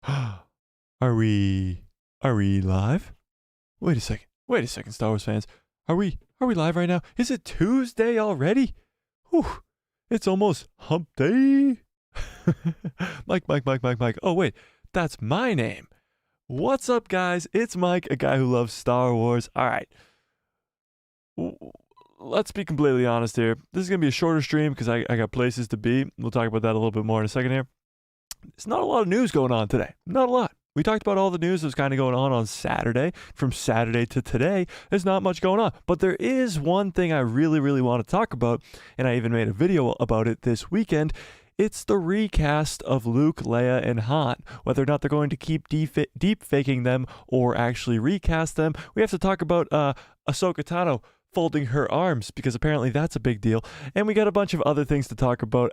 Are we live? Wait a second. Wait a second, Star Wars fans. Are we live right now? Is it Tuesday already? Whew. It's almost hump day. Mike. Oh wait, that's my name. What's up, guys? It's Mike, a guy who loves Star Wars. All right. Let's be completely honest here. This is going to be a shorter stream because I got places to be. We'll talk about that a little bit more in a second here. There's not a lot of news going on today. Not a lot. We talked about all the news that was kind of going on Saturday. From Saturday to today, there's not much going on. But there is one thing I really want to talk about, and I even made a video about it this weekend. It's the recast of Luke, Leia, and Han. Whether or not they're going to keep deep faking them or actually recast them, we have to talk about Ahsoka Tano folding her arms, because apparently that's a big deal. And we got a bunch of other things to talk about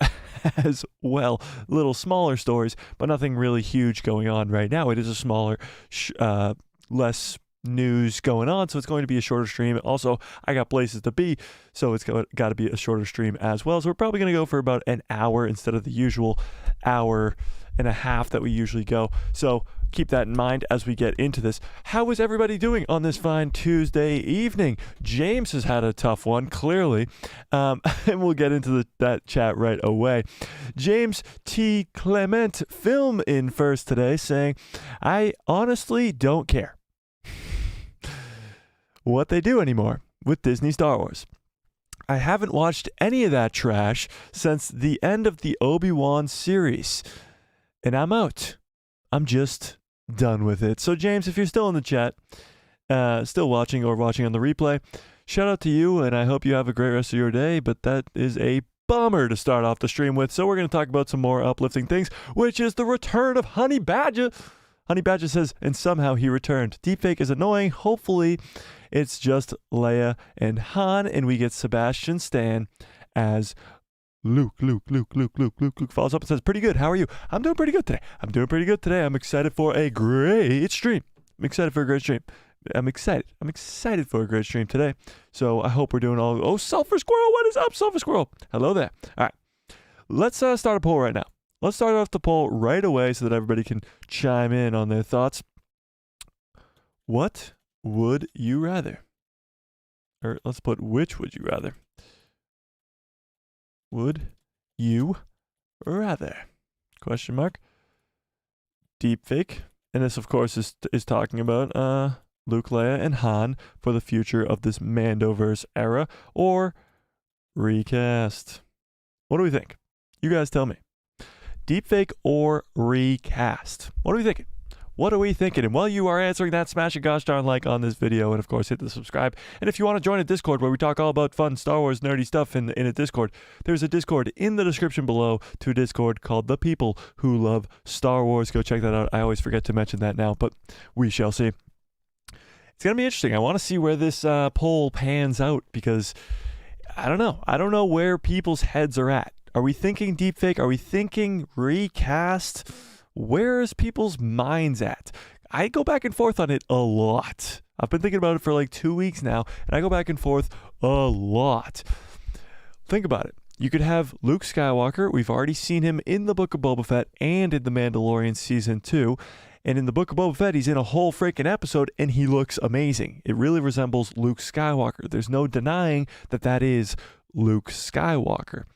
as well. Little smaller stories, but nothing really huge going on right now. It is a smaller, less news going on, so it's going to be a shorter stream. Also, I got places to be, so it's got to be a shorter stream as well. So we're probably going to go for about an hour instead of the usual hour and a half that we usually go. So keep that in mind as we get into this. How is everybody doing on this fine Tuesday evening? James has had a tough one, clearly, and we'll get into that chat right away. James T. Clement film in first today, saying, I honestly don't care what they do anymore with Disney Star Wars. I haven't watched any of that trash since the end of the Obi-Wan series, and I'm out. I'm just done with it. So James, if you're still in the chat, still watching or watching on the replay, shout out to you, and I hope you have a great rest of your day. But that is a bummer to start off the stream with. So we're going to talk about some more uplifting things, which is the return of Honey Badger. Honey Badger says, and somehow he returned. Deepfake is annoying. Hopefully it's just Leia and Han, and we get Sebastian Stan as Luke follows up and says, pretty good. How are you? I'm doing pretty good today. I'm excited for a great stream. I'm excited for a great stream today. So I hope we're doing all. Oh, Sulfur Squirrel. What is up, Sulfur Squirrel? Hello there. All right. Let's start a poll right now. Let's start off the poll right away so that everybody can chime in on their thoughts. What would you rather? Or let's put, which would you rather? Would you rather? Question mark. Deepfake. And this, of course, is talking about Luke, Leia, and Han for the future of this Mandoverse era, or recast. What do we think? You guys tell me. Deepfake or recast? What are we thinking? What are we thinking? And while you are answering that, smash a gosh darn like on this video, and of course hit the subscribe. And if you want to join a Discord where we talk all about fun Star Wars nerdy stuff in a Discord, there's a Discord in the description below to a Discord called The People Who Love Star Wars. Go check that out. I always forget to mention that now, but we shall see. It's going to be interesting. I want to see where this poll pans out, because I don't know. I don't know where people's heads are at. Are we thinking deepfake? Are we thinking recast? Where is people's minds at? I go back and forth on it a lot. I've been thinking about it for like 2 weeks now, and I go back and forth a lot. Think about it. You could have Luke Skywalker. We've already seen him in the Book of Boba Fett and in The Mandalorian Season 2. And in the Book of Boba Fett, he's in a whole freaking episode, and he looks amazing. It really resembles Luke Skywalker. There's no denying that that is Luke Skywalker.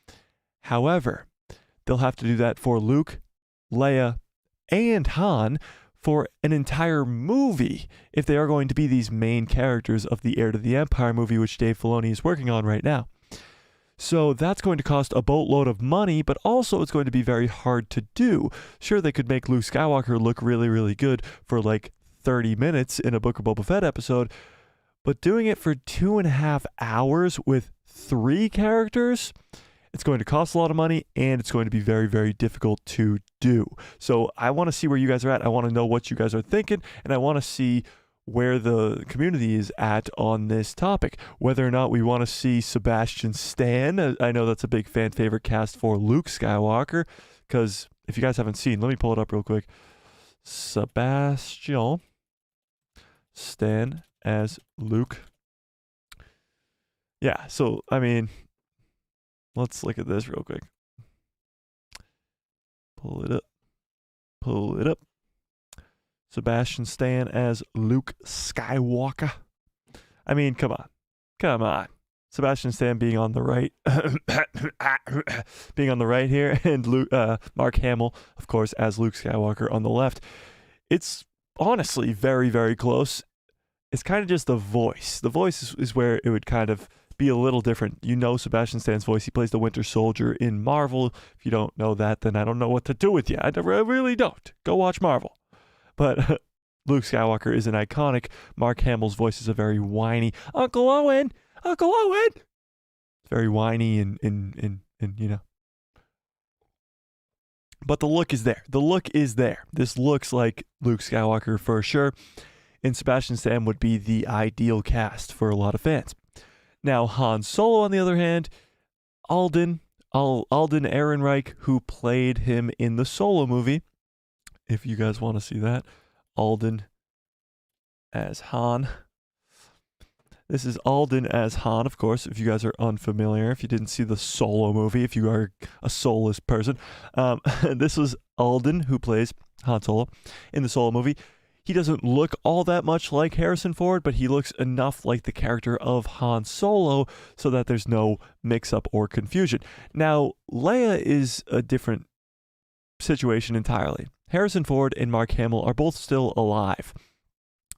However, they'll have to do that for Luke, Leia, and Han for an entire movie if they are going to be these main characters of the Heir to the Empire movie, which Dave Filoni is working on right now. So that's going to cost a boatload of money, but also it's going to be very hard to do. Sure, they could make Luke Skywalker look really good for like 30 minutes in a Book of Boba Fett episode, but doing it for 2.5 hours with 3 characters, it's going to cost a lot of money, and it's going to be very difficult to do. So I want to see where you guys are at. I want to know what you guys are thinking, and I want to see where the community is at on this topic. Whether or not we want to see Sebastian Stan. I know that's a big fan favorite cast for Luke Skywalker, because if you guys haven't seen, let me pull it up real quick. Sebastian Stan as Luke. Yeah, so, I mean, let's look at this real quick. Pull it up. Sebastian Stan as Luke Skywalker. I mean, come on. Come on. Sebastian Stan being on the right, being on the right here, and Mark Hamill, of course, as Luke Skywalker on the left. It's honestly very, very close. It's kind of just the voice. The voice is where it would kind of be a little different. You know Sebastian Stan's voice. He plays the Winter Soldier in Marvel. If you don't know that, then I don't know what to do with you. I really don't. Go watch Marvel. But Luke Skywalker is an iconic. Mark Hamill's voice is a very whiny, Uncle Owen! Uncle Owen! It's very whiny and you know. But the look is there. The look is there. This looks like Luke Skywalker for sure. And Sebastian Stan would be the ideal cast for a lot of fans. Now, Han Solo, on the other hand, Alden Ehrenreich, who played him in the Solo movie. If you guys want to see that, Alden as Han. This is Alden as Han, of course, if you guys are unfamiliar, if you didn't see the Solo movie, if you are a soulless person. This was Alden, who plays Han Solo in the Solo movie. He doesn't look all that much like Harrison Ford, but he looks enough like the character of Han Solo so that there's no mix-up or confusion. Now, Leia is a different situation entirely. Harrison Ford and Mark Hamill are both still alive.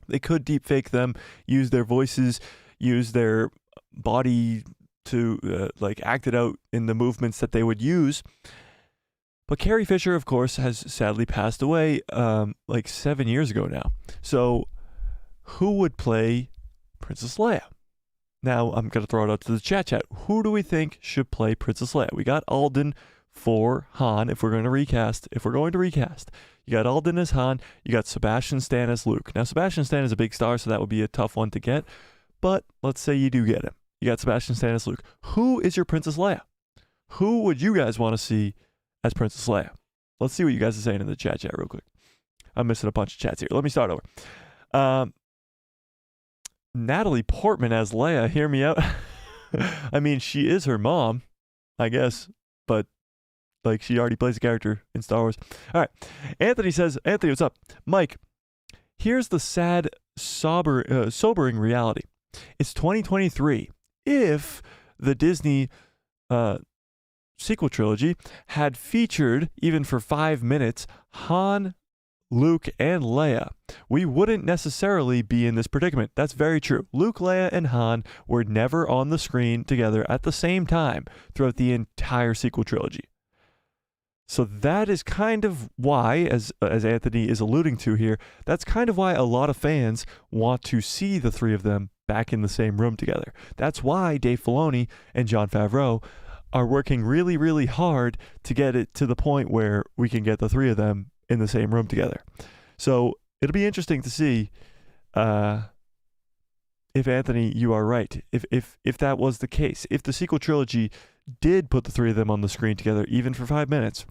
They could deepfake them, use their voices, use their body to act it out in the movements that they would use. But Carrie Fisher, of course, has sadly passed away 7 years ago now. So who would play Princess Leia? Now, I'm going to throw it out to the chat. Who do we think should play Princess Leia? We got Alden for Han if we're going to recast. You got Alden as Han. You got Sebastian Stan as Luke. Now, Sebastian Stan is a big star, so that would be a tough one to get. But let's say you do get him. You got Sebastian Stan as Luke. Who is your Princess Leia? Who would you guys want to see as Princess Leia? Let's see what you guys are saying in the chat real quick. I'm missing a bunch of chats here. Let me start over. Natalie Portman as Leia. Hear me out. I mean, she is her mom, I guess, but she already plays a character in Star Wars. All right. Anthony says, Anthony, what's up? Mike, here's the sad, sobering reality. It's 2023. If the Disney sequel trilogy had featured, even for 5 minutes, Han, Luke, and Leia, we wouldn't necessarily be in this predicament. That's very true. Luke, Leia, and Han were never on the screen together at the same time throughout the entire sequel trilogy. So that is kind of why, as Anthony is alluding to here, that's kind of why a lot of fans want to see the three of them back in the same room together. That's why Dave Filoni and Jon Favreau are working really, really hard to get it to the point where we can get the three of them in the same room together. So it'll be interesting to see if, Anthony, you are right. If that was the case, if the sequel trilogy did put the three of them on the screen together, even for 5 minutes,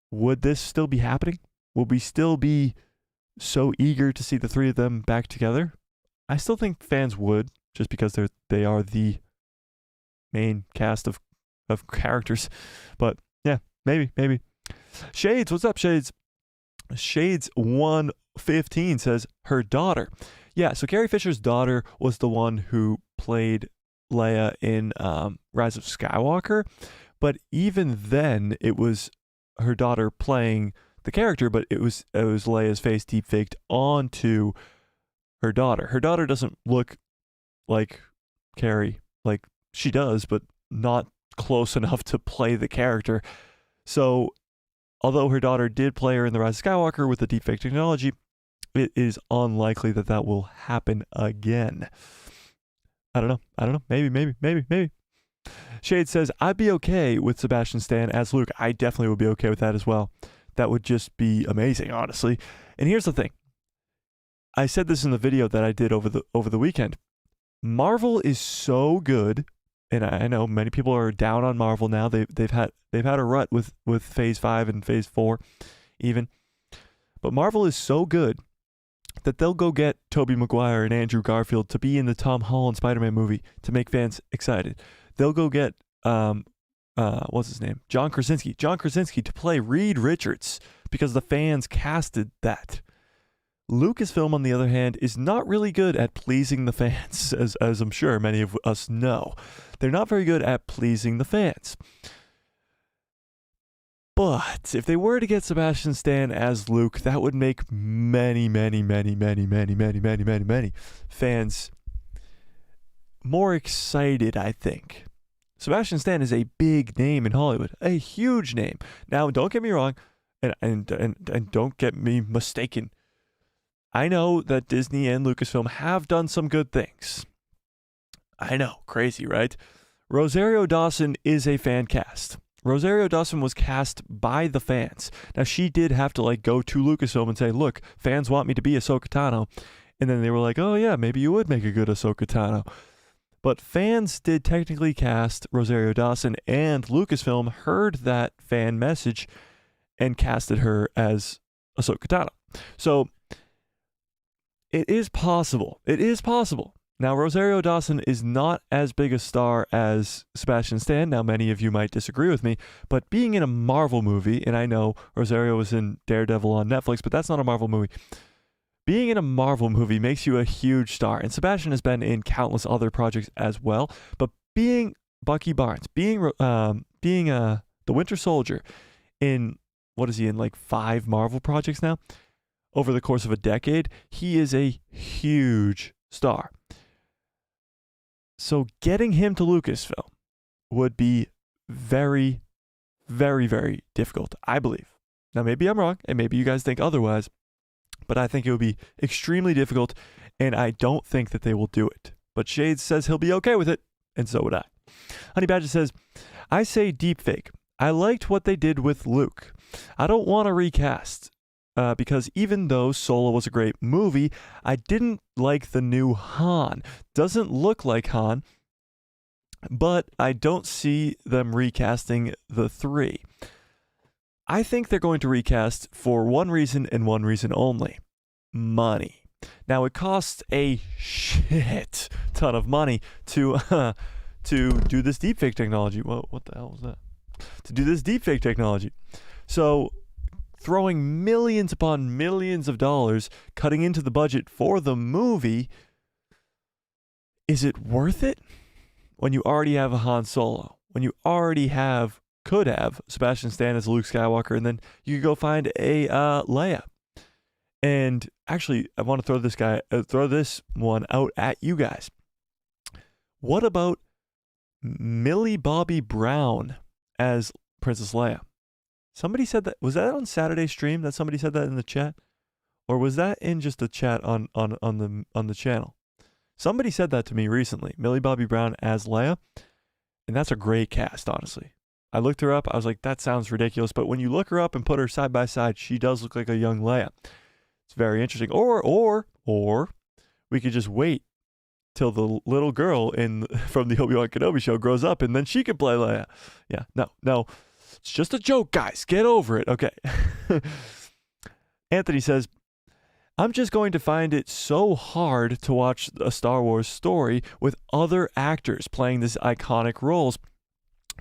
would this still be happening? Would we still be so eager to see the three of them back together? I still think fans would, just because they are the main cast of characters. But yeah, maybe. Shades, what's up, Shades? Shades 115 says her daughter. Yeah, so Carrie Fisher's daughter was the one who played Leia in Rise of Skywalker, but even then it was her daughter playing the character, but it was Leia's face deepfaked onto her daughter. Her daughter doesn't look like Carrie, like she does, but not close enough to play the character. So although her daughter did play her in the Rise of Skywalker with the deepfake technology, it is unlikely that will happen again. I don't know. Maybe. Shade says, I'd be okay with Sebastian Stan as Luke. I definitely would be okay with that as well. That would just be amazing, honestly. And here's the thing. I said this in the video that I did over the weekend. Marvel is so good, and I know many people are down on Marvel now. They've had a rut with Phase 5 and Phase 4 even. But Marvel is so good that they'll go get Tobey Maguire and Andrew Garfield to be in the Tom Holland Spider-Man movie to make fans excited. They'll go get what's his name? John Krasinski to play Reed Richards because the fans casted that. Lucasfilm, on the other hand, is not really good at pleasing the fans, as I'm sure many of us know. They're not very good at pleasing the fans. But if they were to get Sebastian Stan as Luke, that would make many fans more excited, I think. Sebastian Stan is a big name in Hollywood, a huge name. Now, don't get me wrong, and don't get me mistaken. I know that Disney and Lucasfilm have done some good things. I know, crazy, right? Rosario Dawson is a fan cast. Rosario Dawson was cast by the fans. Now, she did have to go to Lucasfilm and say, look, fans want me to be Ahsoka Tano. And then they were like, oh yeah, maybe you would make a good Ahsoka Tano. But fans did technically cast Rosario Dawson, and Lucasfilm heard that fan message and casted her as Ahsoka Tano. So it is possible. It is possible. Now, Rosario Dawson is not as big a star as Sebastian Stan. Now, many of you might disagree with me, but being in a Marvel movie, and I know Rosario was in Daredevil on Netflix, but that's not a Marvel movie. Being in a Marvel movie makes you a huge star, and Sebastian has been in countless other projects as well. But being Bucky Barnes, being the Winter Soldier in, what is he in, 5 Marvel projects now? Over the course of a decade, he is a huge star. So getting him to Lucasfilm would be very, very, very difficult, I believe. Now, maybe I'm wrong, and maybe you guys think otherwise, but I think it would be extremely difficult, and I don't think that they will do it. But Shades says he'll be okay with it, and so would I. Honey Badger says, I say deepfake. I liked what they did with Luke. I don't want to recast. Because even though Solo was a great movie, I didn't like the new Han. Doesn't look like Han, but I don't see them recasting the 3. I think they're going to recast for one reason and one reason only: money. Now, it costs a shit ton of money to do this deepfake technology. Whoa, what the hell was that? To do this deepfake technology. So throwing millions upon millions of dollars, cutting into the budget for the movie, is it worth it? When you already have a Han Solo, when you already could have Sebastian Stan as Luke Skywalker, and then you could go find a Leia. And actually, I want to throw this one out at you guys. What about Millie Bobby Brown as Princess Leia? Somebody said that. Was that on Saturday's stream that somebody said that in the chat? Or was that in just a chat on the channel? Somebody said that to me recently. Millie Bobby Brown as Leia. And that's a great cast, honestly. I looked her up. I was like, that sounds ridiculous. But when you look her up and put her side by side, she does look like a young Leia. It's very interesting. Or we could just wait till the little girl from the Obi-Wan Kenobi show grows up and then she could play Leia. Yeah, no. It's just a joke, guys. Get over it. Okay. Anthony says, I'm just going to find it so hard to watch a Star Wars story with other actors playing these iconic roles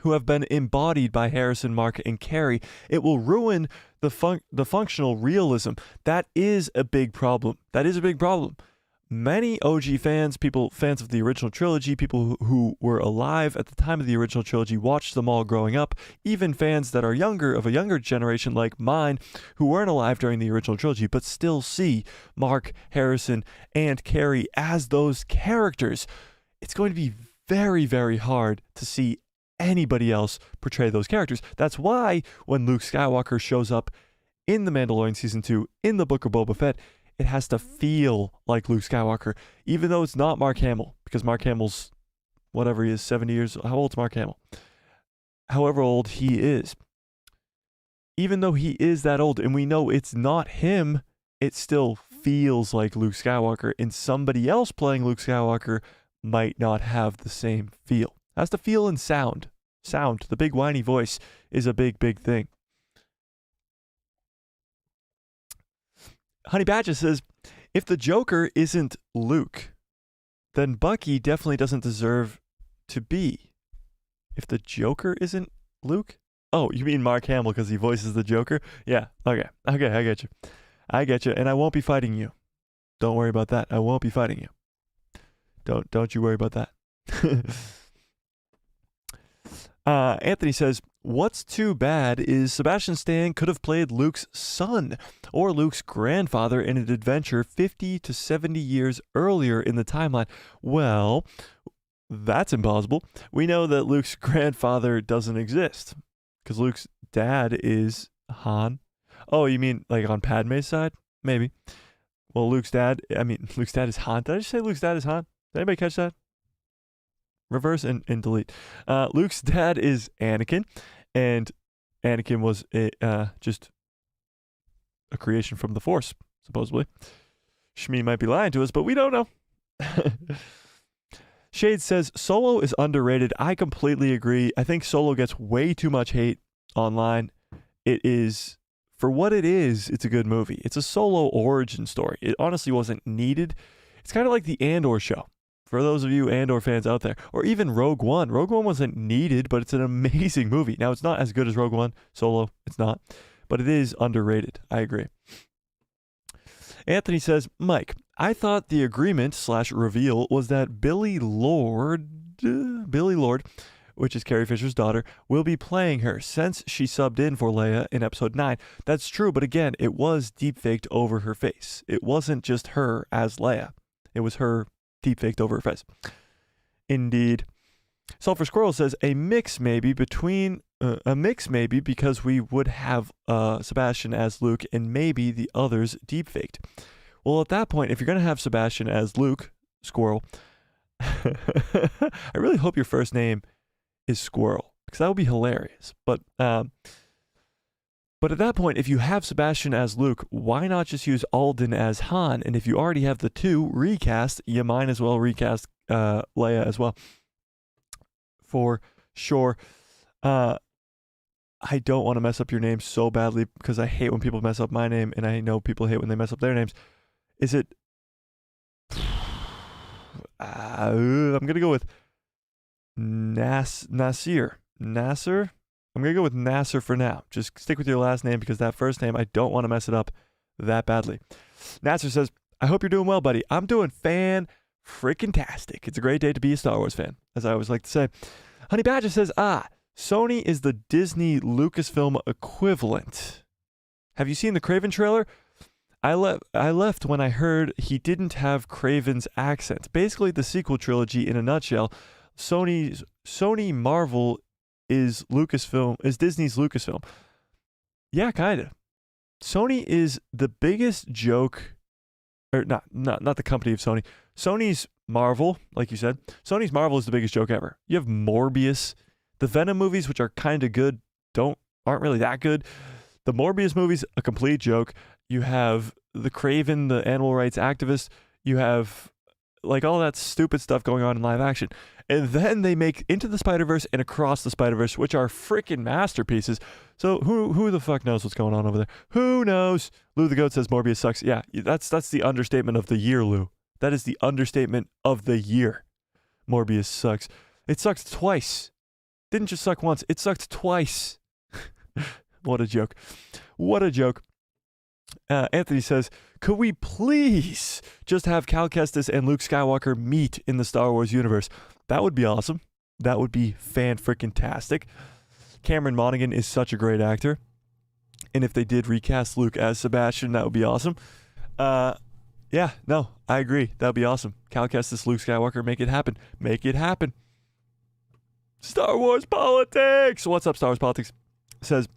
who have been embodied by Harrison, Mark, and Carrie. It will ruin the functional realism. That is a big problem. Many OG fans, fans of the original trilogy, people who were alive at the time of the original trilogy, watched them all growing up. Even fans that are of a younger generation like mine, who weren't alive during the original trilogy, but still see Mark, Harrison, and Carrie as those characters. It's going to be very, very hard to see anybody else portray those characters. That's why when Luke Skywalker shows up in The Mandalorian Season 2, in the Book of Boba Fett, it has to feel like Luke Skywalker, even though it's not Mark Hamill, because Mark Hamill's, whatever he is, 70 years. How old's Mark Hamill? However old he is. Even though he is that old, and we know it's not him, it still feels like Luke Skywalker, and somebody else playing Luke Skywalker might not have the same feel. It has to feel and sound. The big whiny voice is a big, big thing. Honey Badger says, if the Joker isn't Luke, then Bucky definitely doesn't deserve to be. If the Joker isn't Luke? Oh, you mean Mark Hamill because he voices the Joker? Yeah, okay, I get you. I get you, and I won't be fighting you. Don't worry about that. I won't be fighting you. Don't you worry about that. Anthony says, what's too bad is Sebastian Stan could have played Luke's son or Luke's grandfather in an adventure 50 to 70 years earlier in the timeline. Well, that's impossible. We know that Luke's grandfather doesn't exist because Luke's dad is Han. Oh, you mean like on Padme's side? Maybe. Well, Luke's dad is Han. Did I just say Luke's dad is Han? Did anybody catch that? Reverse and delete. Luke's dad is Anakin, and Anakin was just a creation from the Force, supposedly. Shmi might be lying to us, but we don't know. Shade says, Solo is underrated. I completely agree. I think Solo gets way too much hate online. It is, for what it is, it's a good movie. It's a Solo origin story. It honestly wasn't needed. It's kind of like the Andor show. For those of you Andor fans out there, or even Rogue One. Rogue One wasn't needed, but it's an amazing movie. Now, it's not as good as Rogue One. Solo, it's not. But it is underrated. I agree. Anthony says, Mike, I thought the agreement/reveal was that Billy Lord, which is Carrie Fisher's daughter, will be playing her since she subbed in for Leia in episode 9. That's true, but again, it was deepfaked over her face. It wasn't just her as Leia. It was her deepfaked over her face. Indeed. Sulfur Squirrel says a mix maybe because we would have Sebastian as Luke and maybe the others deepfaked. Well, at that point, if you're going to have Sebastian as Luke, Squirrel, I really hope your first name is Squirrel because that would be hilarious. But at that point, if you have Sebastian as Luke, why not just use Alden as Han? And if you already have the two recast, you might as well recast Leia as well. For sure. I don't want to mess up your name so badly because I hate when people mess up my name, and I know people hate when they mess up their names. Is it... I'm going to go with Nasir. Nasser? I'm going to go with Nasser for now. Just stick with your last name because that first name, I don't want to mess it up that badly. Nasser says, I hope you're doing well, buddy. I'm doing fan-freaking-tastic. It's a great day to be a Star Wars fan, as I always like to say. Honey Badger says, Sony is the Disney Lucasfilm equivalent. Have you seen the Kraven trailer? I left when I heard he didn't have Kraven's accent. Basically, the sequel trilogy in a nutshell. Sony Marvel is Disney's Lucasfilm. Yeah, kind of. Sony is the biggest joke, or not the company of Sony. Sony's Marvel, like you said, Sony's Marvel is the biggest joke ever. You have Morbius, the Venom movies, which are kind of good, aren't really that good. The Morbius movies, a complete joke. You have the Kraven, the animal rights activist. You have like all that stupid stuff going on in live action. And then they make Into the Spider-Verse and Across the Spider-Verse, which are freaking masterpieces. So who the fuck knows what's going on over there? Who knows? Lou the Goat says Morbius sucks. Yeah, that's the understatement of the year, Lou. That is the understatement of the year. Morbius sucks. It sucked twice. Didn't just suck once. It sucked twice. What a joke. What a joke. Anthony says, could we please just have Cal Kestis and Luke Skywalker meet in the Star Wars universe? That would be awesome. That would be fan-freaking-tastic. Cameron Monaghan is such a great actor. And if they did recast Luke as Sebastian, that would be awesome. Yeah, no, I agree. That would be awesome. Cal Kestis, Luke Skywalker, make it happen. Make it happen. Star Wars Politics! What's up, Star Wars Politics? Says,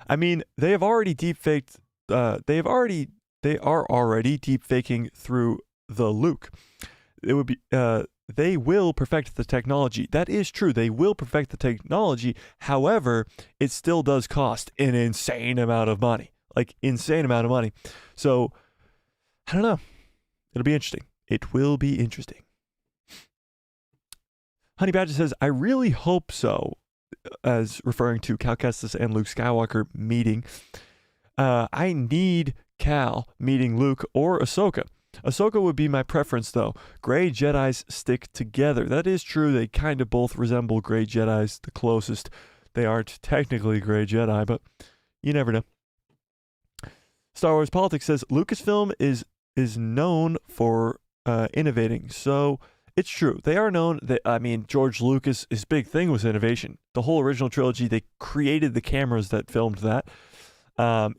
I mean, they have already deepfaked... They are already deepfaking through the Luke. It would be... They will perfect the technology. That is true. They will perfect the technology. However, it still does cost an insane amount of money. Like, insane amount of money. So, I don't know. It'll be interesting. It will be interesting. Honey Badger says, I really hope so, as referring to Cal Kestis and Luke Skywalker meeting. I need Cal meeting Luke or Ahsoka. Ahsoka would be my preference, though. Grey Jedis stick together. That is true. They kind of both resemble Grey Jedis the closest. They aren't technically Grey Jedi, but you never know. Star Wars Politics says Lucasfilm is known for innovating. So it's true. They are known. George Lucas, his big thing was innovation. The whole original trilogy, they created the cameras that filmed that.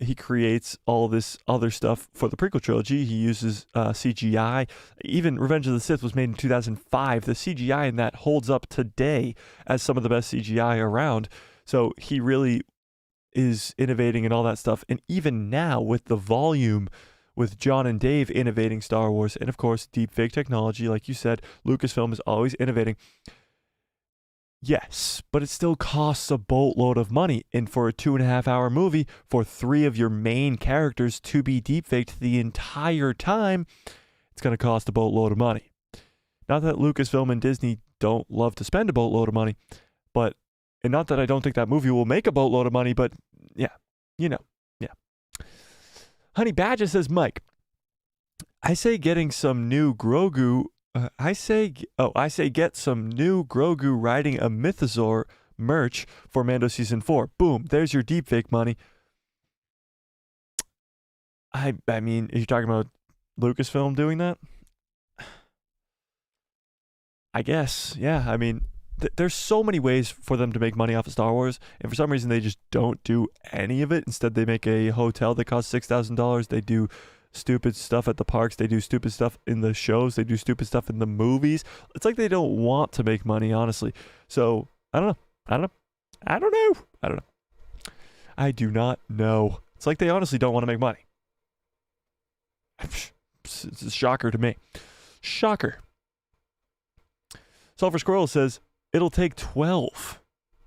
He creates all this other stuff for the prequel trilogy. He uses CGI. Even Revenge of the Sith was made in 2005. The CGI in that holds up today as some of the best CGI around. So he really is innovating and all that stuff. And even now, with the volume, with John and Dave innovating Star Wars, and of course, deepfake technology, like you said, Lucasfilm is always innovating. Yes, but it still costs a boatload of money. And for a 2.5-hour movie, for 3 of your main characters to be deepfaked the entire time, it's going to cost a boatload of money. Not that Lucasfilm and Disney don't love to spend a boatload of money, and not that I don't think that movie will make a boatload of money, but yeah, yeah. Honey Badger says, Mike, I say getting some new Grogu. I say get some new Grogu riding a Mythosaur merch for Mando Season 4. Boom, there's your deepfake money. I mean, are you talking about Lucasfilm doing that? I guess, yeah. I mean, there's so many ways for them to make money off of Star Wars, and for some reason they just don't do any of it. Instead, they make a hotel that costs $6,000. They do stupid stuff at the parks. They do stupid stuff in the shows. They do stupid stuff in the movies. It's like they don't want to make money, honestly. So, I don't know. I do not know. It's like they honestly don't want to make money. It's a shocker to me. Shocker. Sulfur Squirrel says, it'll take 12.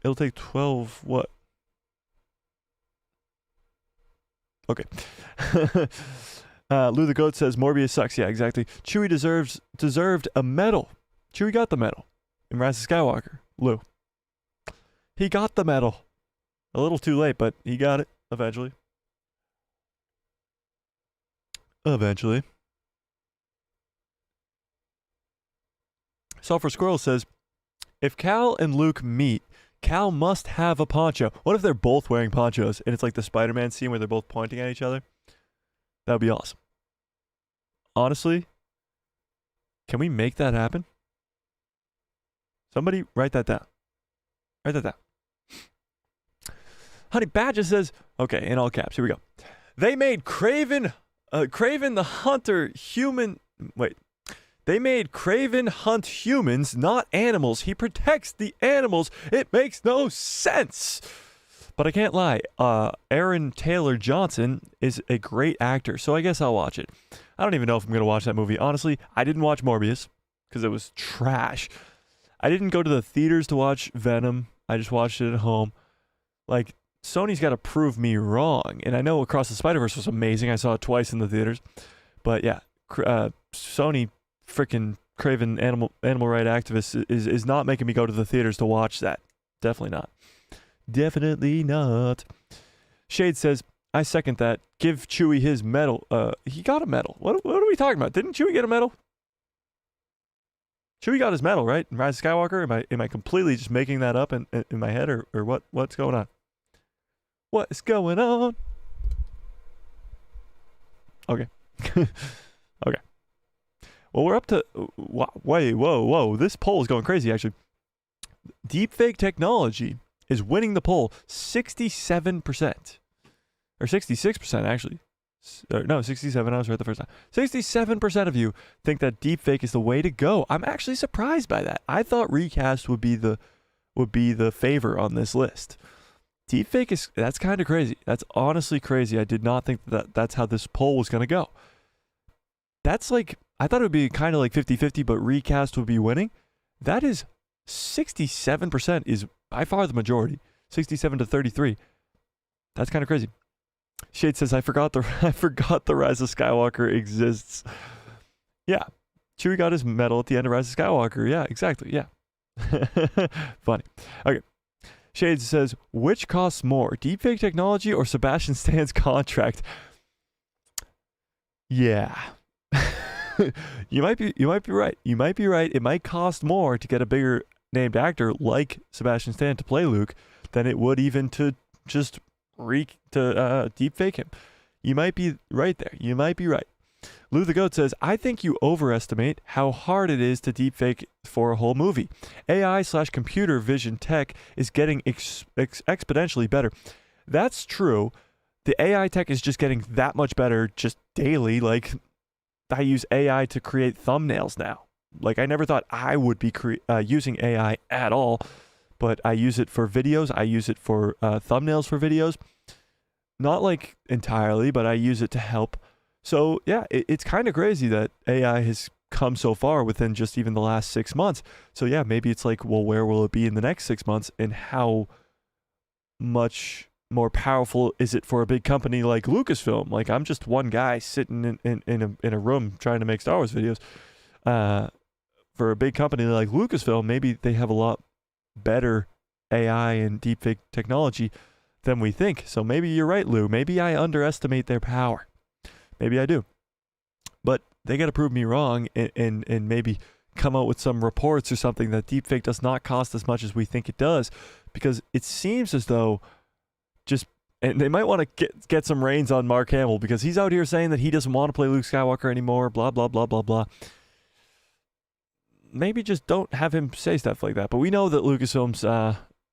It'll take 12 what? Okay. Lou the Goat says, Morbius sucks. Yeah, exactly. Chewie deserved a medal. Chewie got the medal in Rise of Skywalker. Lou. He got the medal. A little too late, but he got it eventually. Sulfur Squirrel says, if Cal and Luke meet, Cal must have a poncho. What if they're both wearing ponchos and it's like the Spider-Man scene where they're both pointing at each other? That would be awesome. Honestly, can we make that happen? Somebody write that down. Write that down. Honey Badger says, okay, in all caps, here we go. They made Craven the Hunter human. Wait. They made Craven hunt humans, not animals. He protects the animals. It makes no sense. But I can't lie. Aaron Taylor Johnson is a great actor, so I guess I'll watch it. I don't even know if I'm going to watch that movie. Honestly, I didn't watch Morbius because it was trash. I didn't go to the theaters to watch Venom. I just watched it at home. Like, Sony's got to prove me wrong. And I know Across the Spider-Verse was amazing. I saw it twice in the theaters. But yeah, Sony freaking Craven animal right activist is not making me go to the theaters to watch that. Definitely not. Definitely not. Shade says, I second that. Give Chewie his medal. He got a medal. What are we talking about? Didn't Chewie get a medal? Chewie got his medal, right? In Rise of Skywalker? Am I completely just making that up in my head, or what's going on? What is going on? Okay. Okay. Well, we're up to... Whoa. This poll is going crazy, actually. Deepfake technology is winning the poll 67%. Or 66%, actually. No, 67. I was right the first time. 67% of you think that deepfake is the way to go. I'm actually surprised by that. I thought recast would be the favor on this list. Deepfake that's kind of crazy. That's honestly crazy. I did not think that's how this poll was going to go. That's like... I thought it would be kind of like 50-50, but recast would be winning. That is 67% is by far the majority. 67 to 33. That's kind of crazy. Shade says, I forgot the Rise of Skywalker exists. Yeah. Chewie got his medal at the end of Rise of Skywalker. Yeah, exactly. Yeah. Funny. Okay. Shade says, which costs more, deepfake technology or Sebastian Stan's contract? Yeah. You might be right. You might be right. It might cost more to get a bigger named actor like Sebastian Stan to play Luke than it would even to just deepfake him. You might be right there. You might be right. Lou the Goat says, I think you overestimate how hard it is to deepfake for a whole movie. AI/computer vision tech is getting exponentially better. That's true. The AI tech is just getting that much better just daily. Like, I use AI to create thumbnails now. Like, I never thought I would be using AI at all, but I use it for videos. I use it for thumbnails for videos. Not like entirely, but I use it to help. So yeah, it's kind of crazy that AI has come so far within just even the last 6 months. So yeah, maybe it's like, well, where will it be in the next 6 months, and how much more powerful is it for a big company like Lucasfilm? Like, I'm just one guy sitting in a room trying to make Star Wars videos. For a big company like Lucasfilm, maybe they have a lot better AI and deepfake technology than we think. So maybe you're right, Lou. Maybe I underestimate their power. Maybe I do. But they got to prove me wrong and maybe come out with some reports or something that deepfake does not cost as much as we think it does. Because it seems as though and they might want to get some reins on Mark Hamill, because he's out here saying that he doesn't want to play Luke Skywalker anymore, blah, blah, blah, blah, blah. Maybe just don't have him say stuff like that. But we know that Lucasfilm's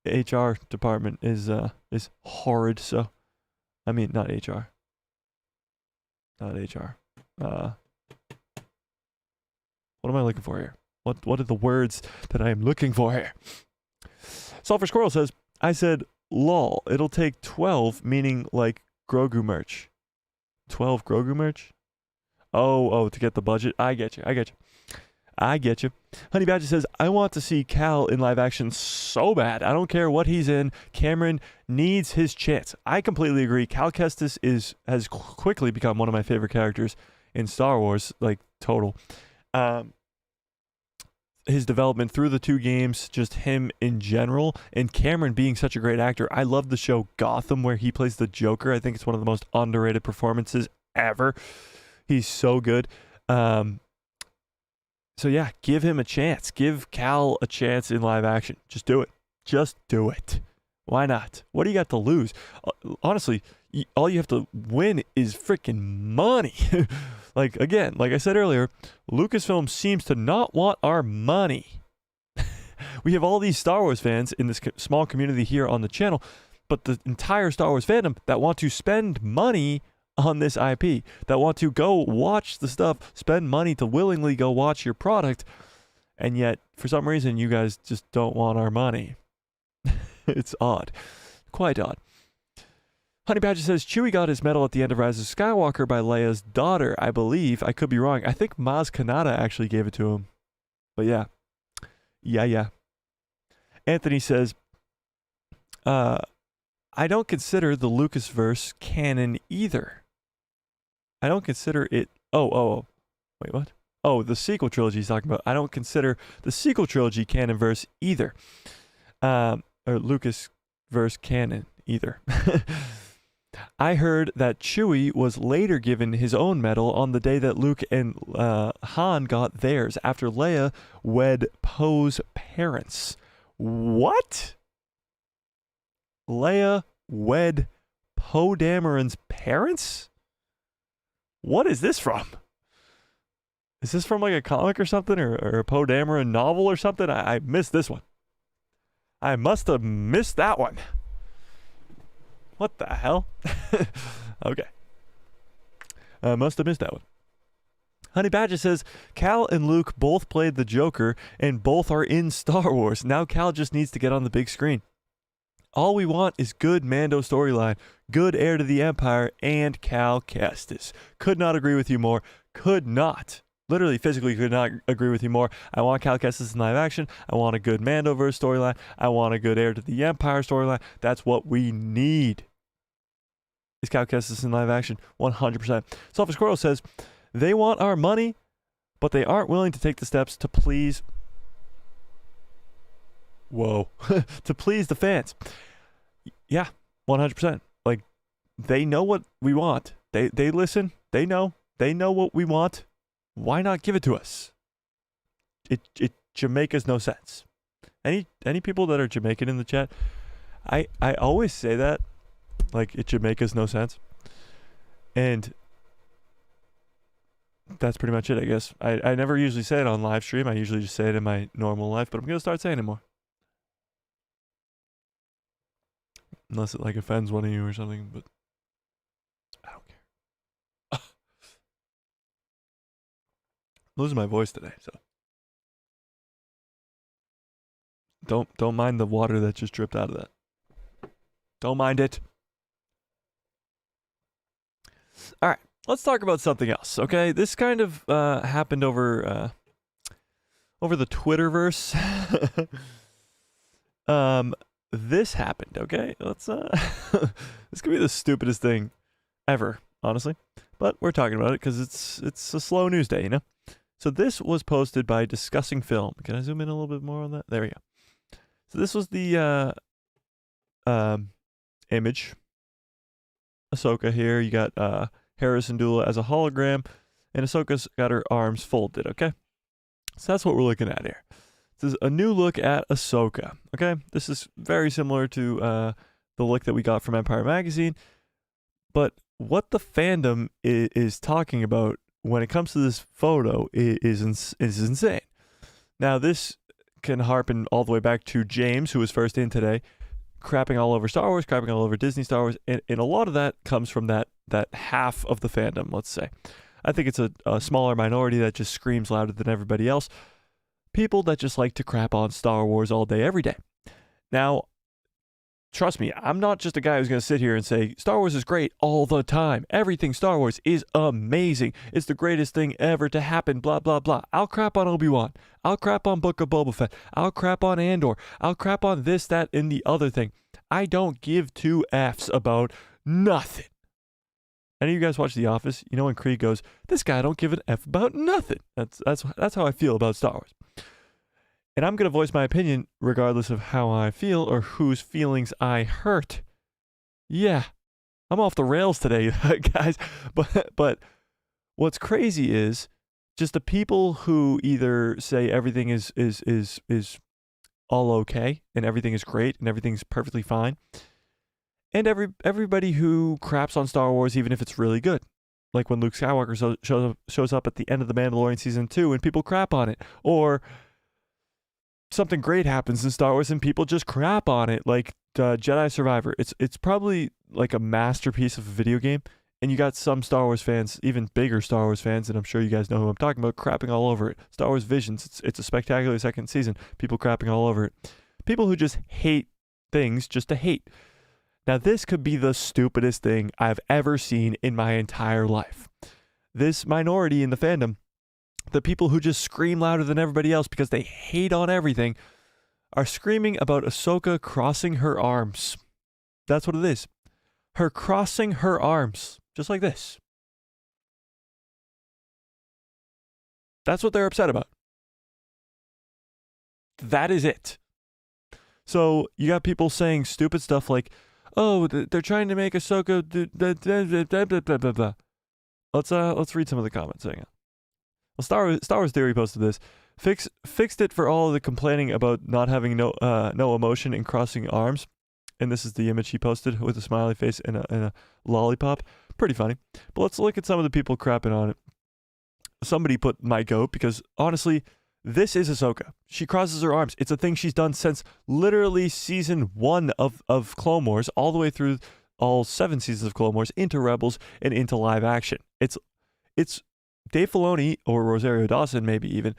HR department is horrid. So, I mean, not HR. Not HR. What am I looking for here? What are the words that I am looking for here? Sulfur Squirrel says, I said, lol, it'll take 12, meaning like Grogu merch. 12 Grogu merch? Oh, to get the budget. I get you. Honey Badger says, I want to see Cal in live action so bad. I don't care what he's in. Cameron needs his chance. I completely agree. Cal Kestis has quickly become one of my favorite characters in Star Wars, like total. His development through the 2 games, just him in general, and Cameron being such a great actor. I love the show Gotham, where he plays the Joker. I think it's one of the most underrated performances ever. He's so good. So yeah, give him a chance. Give Cal a chance in live action. Just do it. Just do it. Why not? What do you got to lose? Honestly, all you have to win is freaking money. Like, again, like I said earlier, Lucasfilm seems to not want our money. We have all these Star Wars fans in this small community here on the channel, but the entire Star Wars fandom that want to spend money on this IP, that want to go watch the stuff, spend money to willingly go watch your product, and yet, for some reason, you guys just don't want our money. It's odd. Quite odd. Honey Badger says, Chewie got his medal at the end of Rise of Skywalker by Leia's daughter, I believe. I could be wrong. I think Maz Kanata actually gave it to him. But yeah. Yeah. Anthony says, I don't consider the Lucasverse canon either. I don't consider it... Oh. Wait, what? Oh, the sequel trilogy he's talking about. I don't consider the sequel trilogy canon-verse either. Or Lucasverse canon either. I heard that Chewie was later given his own medal on the day that Luke and Han got theirs, after Leia wed Poe's parents. What? Leia wed Poe Dameron's parents? What is this from? Is this from like a comic or something, or a Poe Dameron novel or something? I missed this one. I must have missed that one. What the hell? Okay. I must have missed that one. Honey Badger says, Cal and Luke both played the Joker and both are in Star Wars. Now Cal just needs to get on the big screen. All we want is good Mando storyline, good heir to the Empire, and Cal Kestis. Could not agree with you more. Could not. Literally, physically could not agree with you more. I want Cal Kestis in live action. I want a good Mandoverse storyline. I want a good heir to the Empire storyline. That's what we need. Is Cal Kestis in live action? 100%. Sulfur Squirrel says, they want our money, but they aren't willing to take the steps to please... Whoa. To please the fans. Yeah, 100%. Like, they know what we want. They listen. They know what we want. Why not give it to us? It Jamaica's no sense. Any people that are Jamaican in the chat? I always say that, like, it Jamaica's no sense. And that's pretty much it, I guess. I never usually say it on live stream. I usually just say it in my normal life, but I'm going to start saying it more. Unless it like offends one of you or something, but I don't care. Losing my voice today, so don't mind the water that just dripped out of that. Don't mind it. All right, let's talk about something else. Okay, this kind of happened over the Twitterverse. This happened. Okay, let's this could be the stupidest thing ever, honestly, but we're talking about it because it's a slow news day, you know. So this was posted by Discussing Film. Can I zoom in a little bit more on that? There we go. So this was the image. Ahsoka here. You got Harrison Dula as a hologram, and Ahsoka's got her arms folded, okay? So that's what we're looking at here. This is a new look at Ahsoka, okay? This is very similar to the look that we got from Empire Magazine, but what the fandom is talking about when it comes to this photo is insane. Now, this can harpen all the way back to James, who was first in today, crapping all over Star Wars, crapping all over Disney Star Wars, and a lot of that comes from that half of the fandom, let's say. I think it's a smaller minority that just screams louder than everybody else. People that just like to crap on Star Wars all day, every day. Now, trust me, I'm not just a guy who's going to sit here and say, Star Wars is great all the time. Everything Star Wars is amazing. It's the greatest thing ever to happen, blah, blah, blah. I'll crap on Obi-Wan. I'll crap on Book of Boba Fett. I'll crap on Andor. I'll crap on this, that, and the other thing. I don't give two Fs about nothing. Any of you guys watch The Office? You know when Creed goes, this guy don't give an F about nothing. That's how I feel about Star Wars. And I'm going to voice my opinion regardless of how I feel or whose feelings I hurt. Yeah, I'm off the rails today, guys. But what's crazy is just the people who either say everything is all okay and everything is great and everything's perfectly fine, and everybody who craps on Star Wars even if it's really good. Like when Luke Skywalker shows up at the end of The Mandalorian Season 2 and people crap on it. Or something great happens in Star Wars and people just crap on it, like Jedi Survivor. It's probably like a masterpiece of a video game, and you got some Star Wars fans, even bigger Star Wars fans, and I'm sure you guys know who I'm talking about, crapping all over it. Star Wars Visions, it's a spectacular second season, people crapping all over it. People who just hate things just to hate. Now this could be the stupidest thing I've ever seen in my entire life. This minority in the fandom, the people who just scream louder than everybody else because they hate on everything, are screaming about Ahsoka crossing her arms. That's what it is. Her crossing her arms. Just like this. That's what they're upset about. That is it. So you got people saying stupid stuff like, oh, they're trying to make Ahsoka blah, blah, blah. Let's read some of the comments. Hang on. Well, Star Wars Theory posted this. Fixed it for all of the complaining about not having no emotion in crossing arms. And this is the image he posted with a smiley face and a lollipop. Pretty funny. But let's look at some of the people crapping on it. Somebody put my goat because honestly, this is Ahsoka. She crosses her arms. It's a thing she's done since literally season 1 of Clone Wars, all the way through all 7 seasons of Clone Wars, into Rebels and into live action. It's Dave Filoni or Rosario Dawson, maybe even,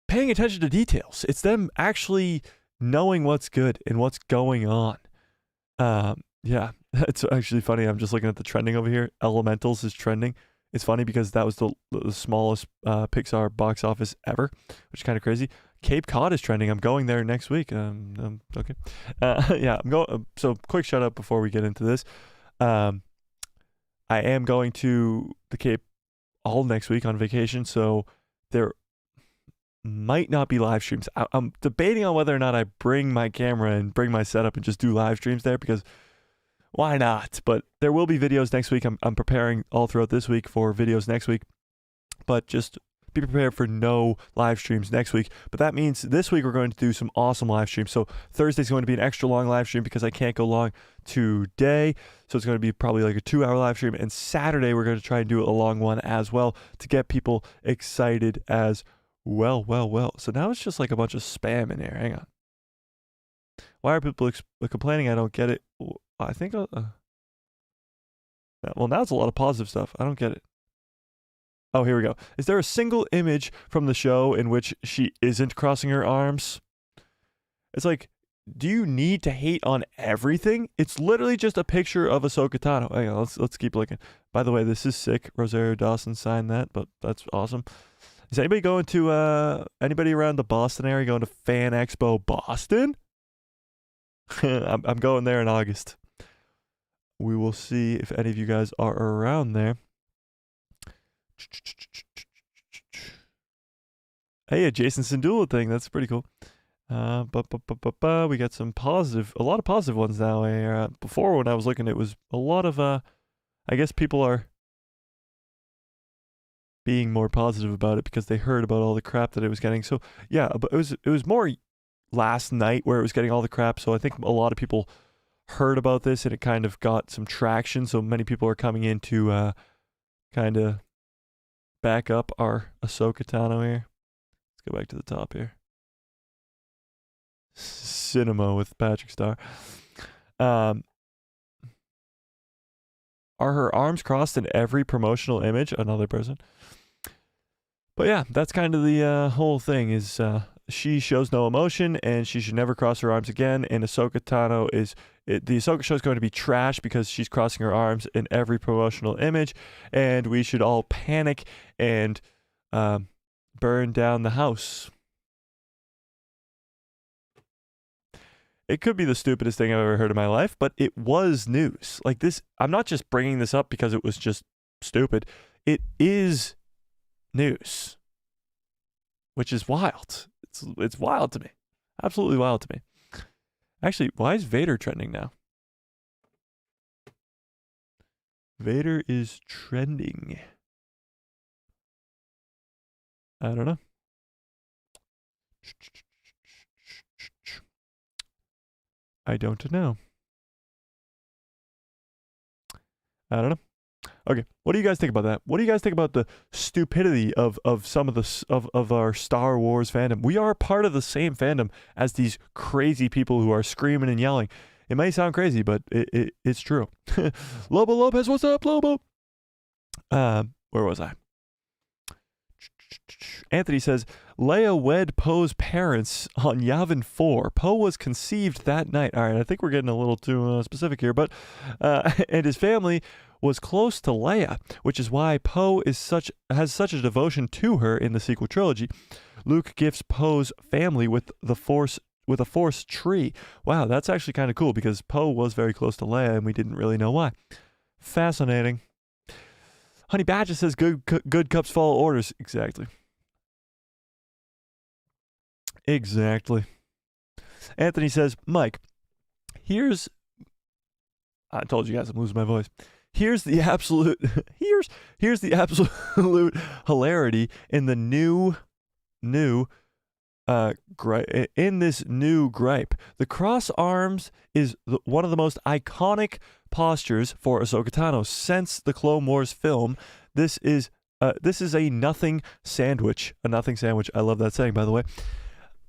paying attention to details. It's them actually knowing what's good and what's going on. Yeah, it's actually funny. I'm just looking at the trending over here. Elementals is trending. It's funny because that was the smallest Pixar box office ever, which is kind of crazy. Cape Cod is trending. I'm going there next week. Okay. Yeah, I'm going. So quick shout out before we get into this. I am going to the Cape all next week on vacation, so there might not be live streams. I'm debating on whether or not I bring my camera and bring my setup and just do live streams there, because why not? But there will be videos next week. I'm preparing all throughout this week for videos next week. But just be prepared for no live streams next week. But that means this week we're going to do some awesome live streams. So Thursday's going to be an extra long live stream because I can't go long today. So it's going to be probably like a 2-hour live stream. And Saturday we're going to try and do a long one as well to get people excited as well. So now it's just like a bunch of spam in here. Hang on. Why are people complaining? I don't get it. I think well, now it's a lot of positive stuff. I don't get it. Oh, here we go. Is there a single image from the show in which she isn't crossing her arms? It's like, do you need to hate on everything? It's literally just a picture of Ahsoka Tano. Hang on, let's keep looking. By the way, this is sick. Rosario Dawson signed that, but that's awesome. Is anybody going to anybody around the Boston area going to Fan Expo Boston? I'm going there in August. We will see if any of you guys are around there. Hey, a Jason Sindula thing. That's pretty cool. We got some a lot of positive ones now. Before when I was looking, it was a lot of, I guess people are being more positive about it because they heard about all the crap that it was getting. So yeah, but it was more last night where it was getting all the crap. So I think a lot of people heard about this and it kind of got some traction. So many people are coming in to kind of back up our Ahsoka Tano here. Let's go back to the top here. Cinema with Patrick Starr. Are her arms crossed in every promotional image? Another person. But yeah, that's kind of the whole thing is she shows no emotion and she should never cross her arms again. And Ahsoka Tano the Ahsoka show is going to be trash because she's crossing her arms in every promotional image. And we should all panic and burn down the house. It could be the stupidest thing I've ever heard in my life, but it was news. Like this, I'm not just bringing this up because it was just stupid. It is news, which is wild. It's wild to me. Absolutely wild to me. Actually, why is Vader trending now? Vader is trending. I don't know. I don't know. I don't know. Okay, what do you guys think about that? What do you guys think about the stupidity of some of the of our Star Wars fandom? We are part of the same fandom as these crazy people who are screaming and yelling. It may sound crazy, but it's true. Lobo Lopez, what's up, Lobo? Where was I? Anthony says, Leia wed Poe's parents on Yavin 4. Poe was conceived that night. All right, I think we're getting a little too specific here, but and his family was close to Leia, which is why Poe has such a devotion to her in the sequel trilogy. Luke gifts Poe's family with a Force tree. Wow, that's actually kind of cool because Poe was very close to Leia and we didn't really know why. Fascinating. Honey Badger says good cups follow orders. Exactly. Anthony says, Mike, I told you guys I'm losing my voice. Here's the absolute hilarity in the new gripe. The cross arms is one of the most iconic postures for Ahsoka Tano since the Clone Wars film. This is a nothing sandwich. A nothing sandwich. I love that saying, by the way.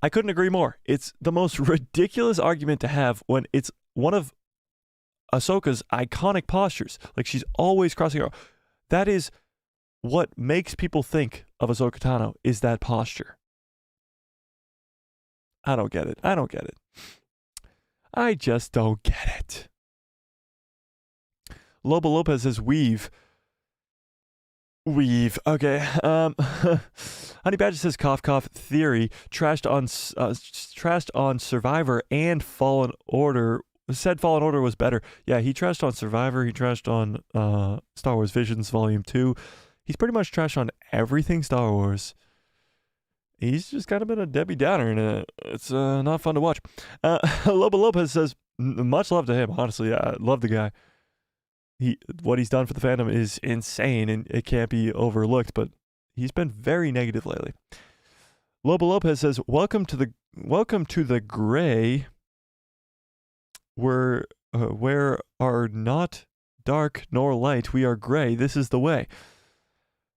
I couldn't agree more. It's the most ridiculous argument to have when it's one of Ahsoka's iconic postures. Like she's always crossing her. That is what makes people think of Ahsoka Tano is that posture. I don't get it. I just don't get it. Lobo Lopez says weave. Okay. Honey Badger says cough cough theory trashed on Survivor and Fallen Order. Said Fallen Order was better. Yeah, he trashed on Survivor. He trashed on Star Wars Visions Volume 2. He's pretty much trashed on everything Star Wars. He's just kind of been a Debbie Downer, and it's not fun to watch. Lobo Lopez says, much love to him, honestly. I love the guy. What he's done for the fandom is insane, and it can't be overlooked, but He's been very negative lately. Lobo Lopez says, welcome to the gray where are not dark nor light. We are gray. This is the way.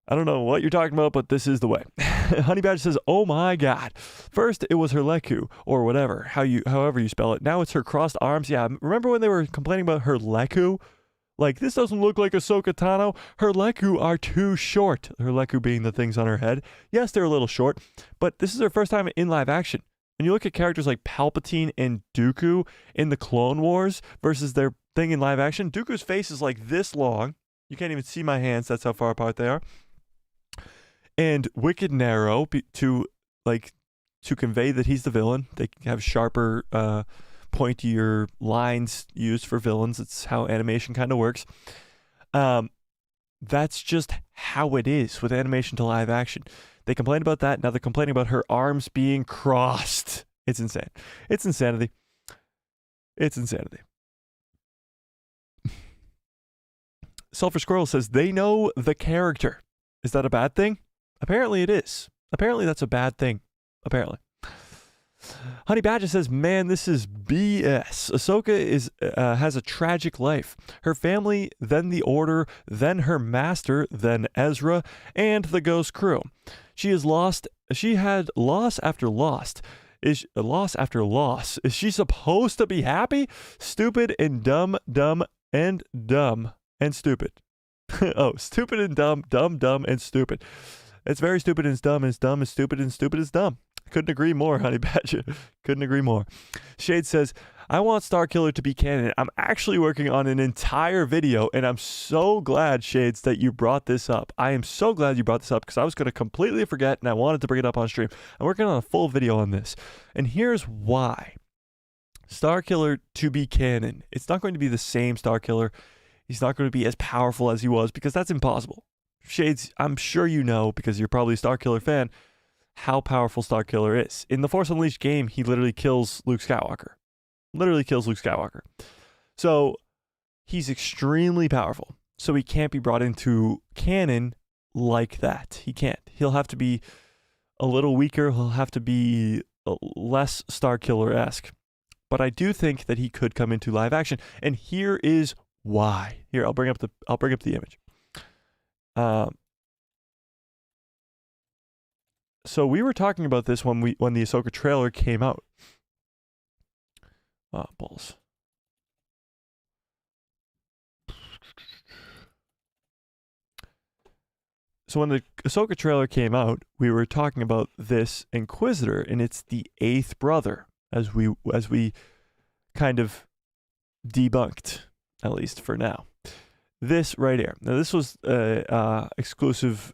I don't know what you're talking about, but this is the way. Honey Badger says, oh my God. First, it was her Leku, or whatever, however you spell it. Now it's her crossed arms. Yeah, remember when they were complaining about her Leku? Like, this doesn't look like Ahsoka Tano. Her Leku are too short. Her Leku being the things on her head. Yes, they're a little short, but this is her first time in live action. When you look at characters like Palpatine and Dooku in the Clone Wars versus their thing in live action, Dooku's face is like this long. You can't even see my hands. That's how far apart they are. And wicked narrow to convey that he's the villain. They have sharper, pointier lines used for villains. It's how animation kind of works. That's just how it is with animation to live action. They complained about that. Now they're complaining about her arms being crossed. It's insane. It's insanity. It's insanity. Sulfur Squirrel says, they know the character. Is that a bad thing? Apparently it is. Apparently that's a bad thing. Apparently. Honey Badger says, man, this is BS. Ahsoka has a tragic life. Her family, then the Order, then her master, then Ezra, and the Ghost crew. She had loss after loss. Is she supposed to be happy? Stupid and dumb and stupid. Oh, stupid and dumb and stupid. It's very stupid and it's dumb is stupid and stupid is dumb. Couldn't agree more, Honey Badger. Couldn't agree more. Shade says, I want Starkiller to be canon. I'm actually working on an entire video, and I'm so glad, Shades, that you brought this up. I am so glad you brought this up because I was going to completely forget, and I wanted to bring it up on stream. I'm working on a full video on this, and here's why. Starkiller to be canon. It's not going to be the same Starkiller. He's not going to be as powerful as he was because that's impossible. Shades, I'm sure you know, because you're probably a Starkiller fan, how powerful Starkiller is. In the Force Unleashed game, he literally kills Luke Skywalker. So he's extremely powerful. So he can't be brought into canon like that. He can't. He'll have to be a little weaker. He'll have to be less Starkiller-esque. But I do think that he could come into live action. And here is why. Here, I'll bring up the image. So we were talking about this when the Ahsoka trailer came out. Oh, balls. So when the Ahsoka trailer came out, we were talking about this Inquisitor, and it's the 8th brother, as we kind of debunked, at least for now. This right here. Now this was exclusive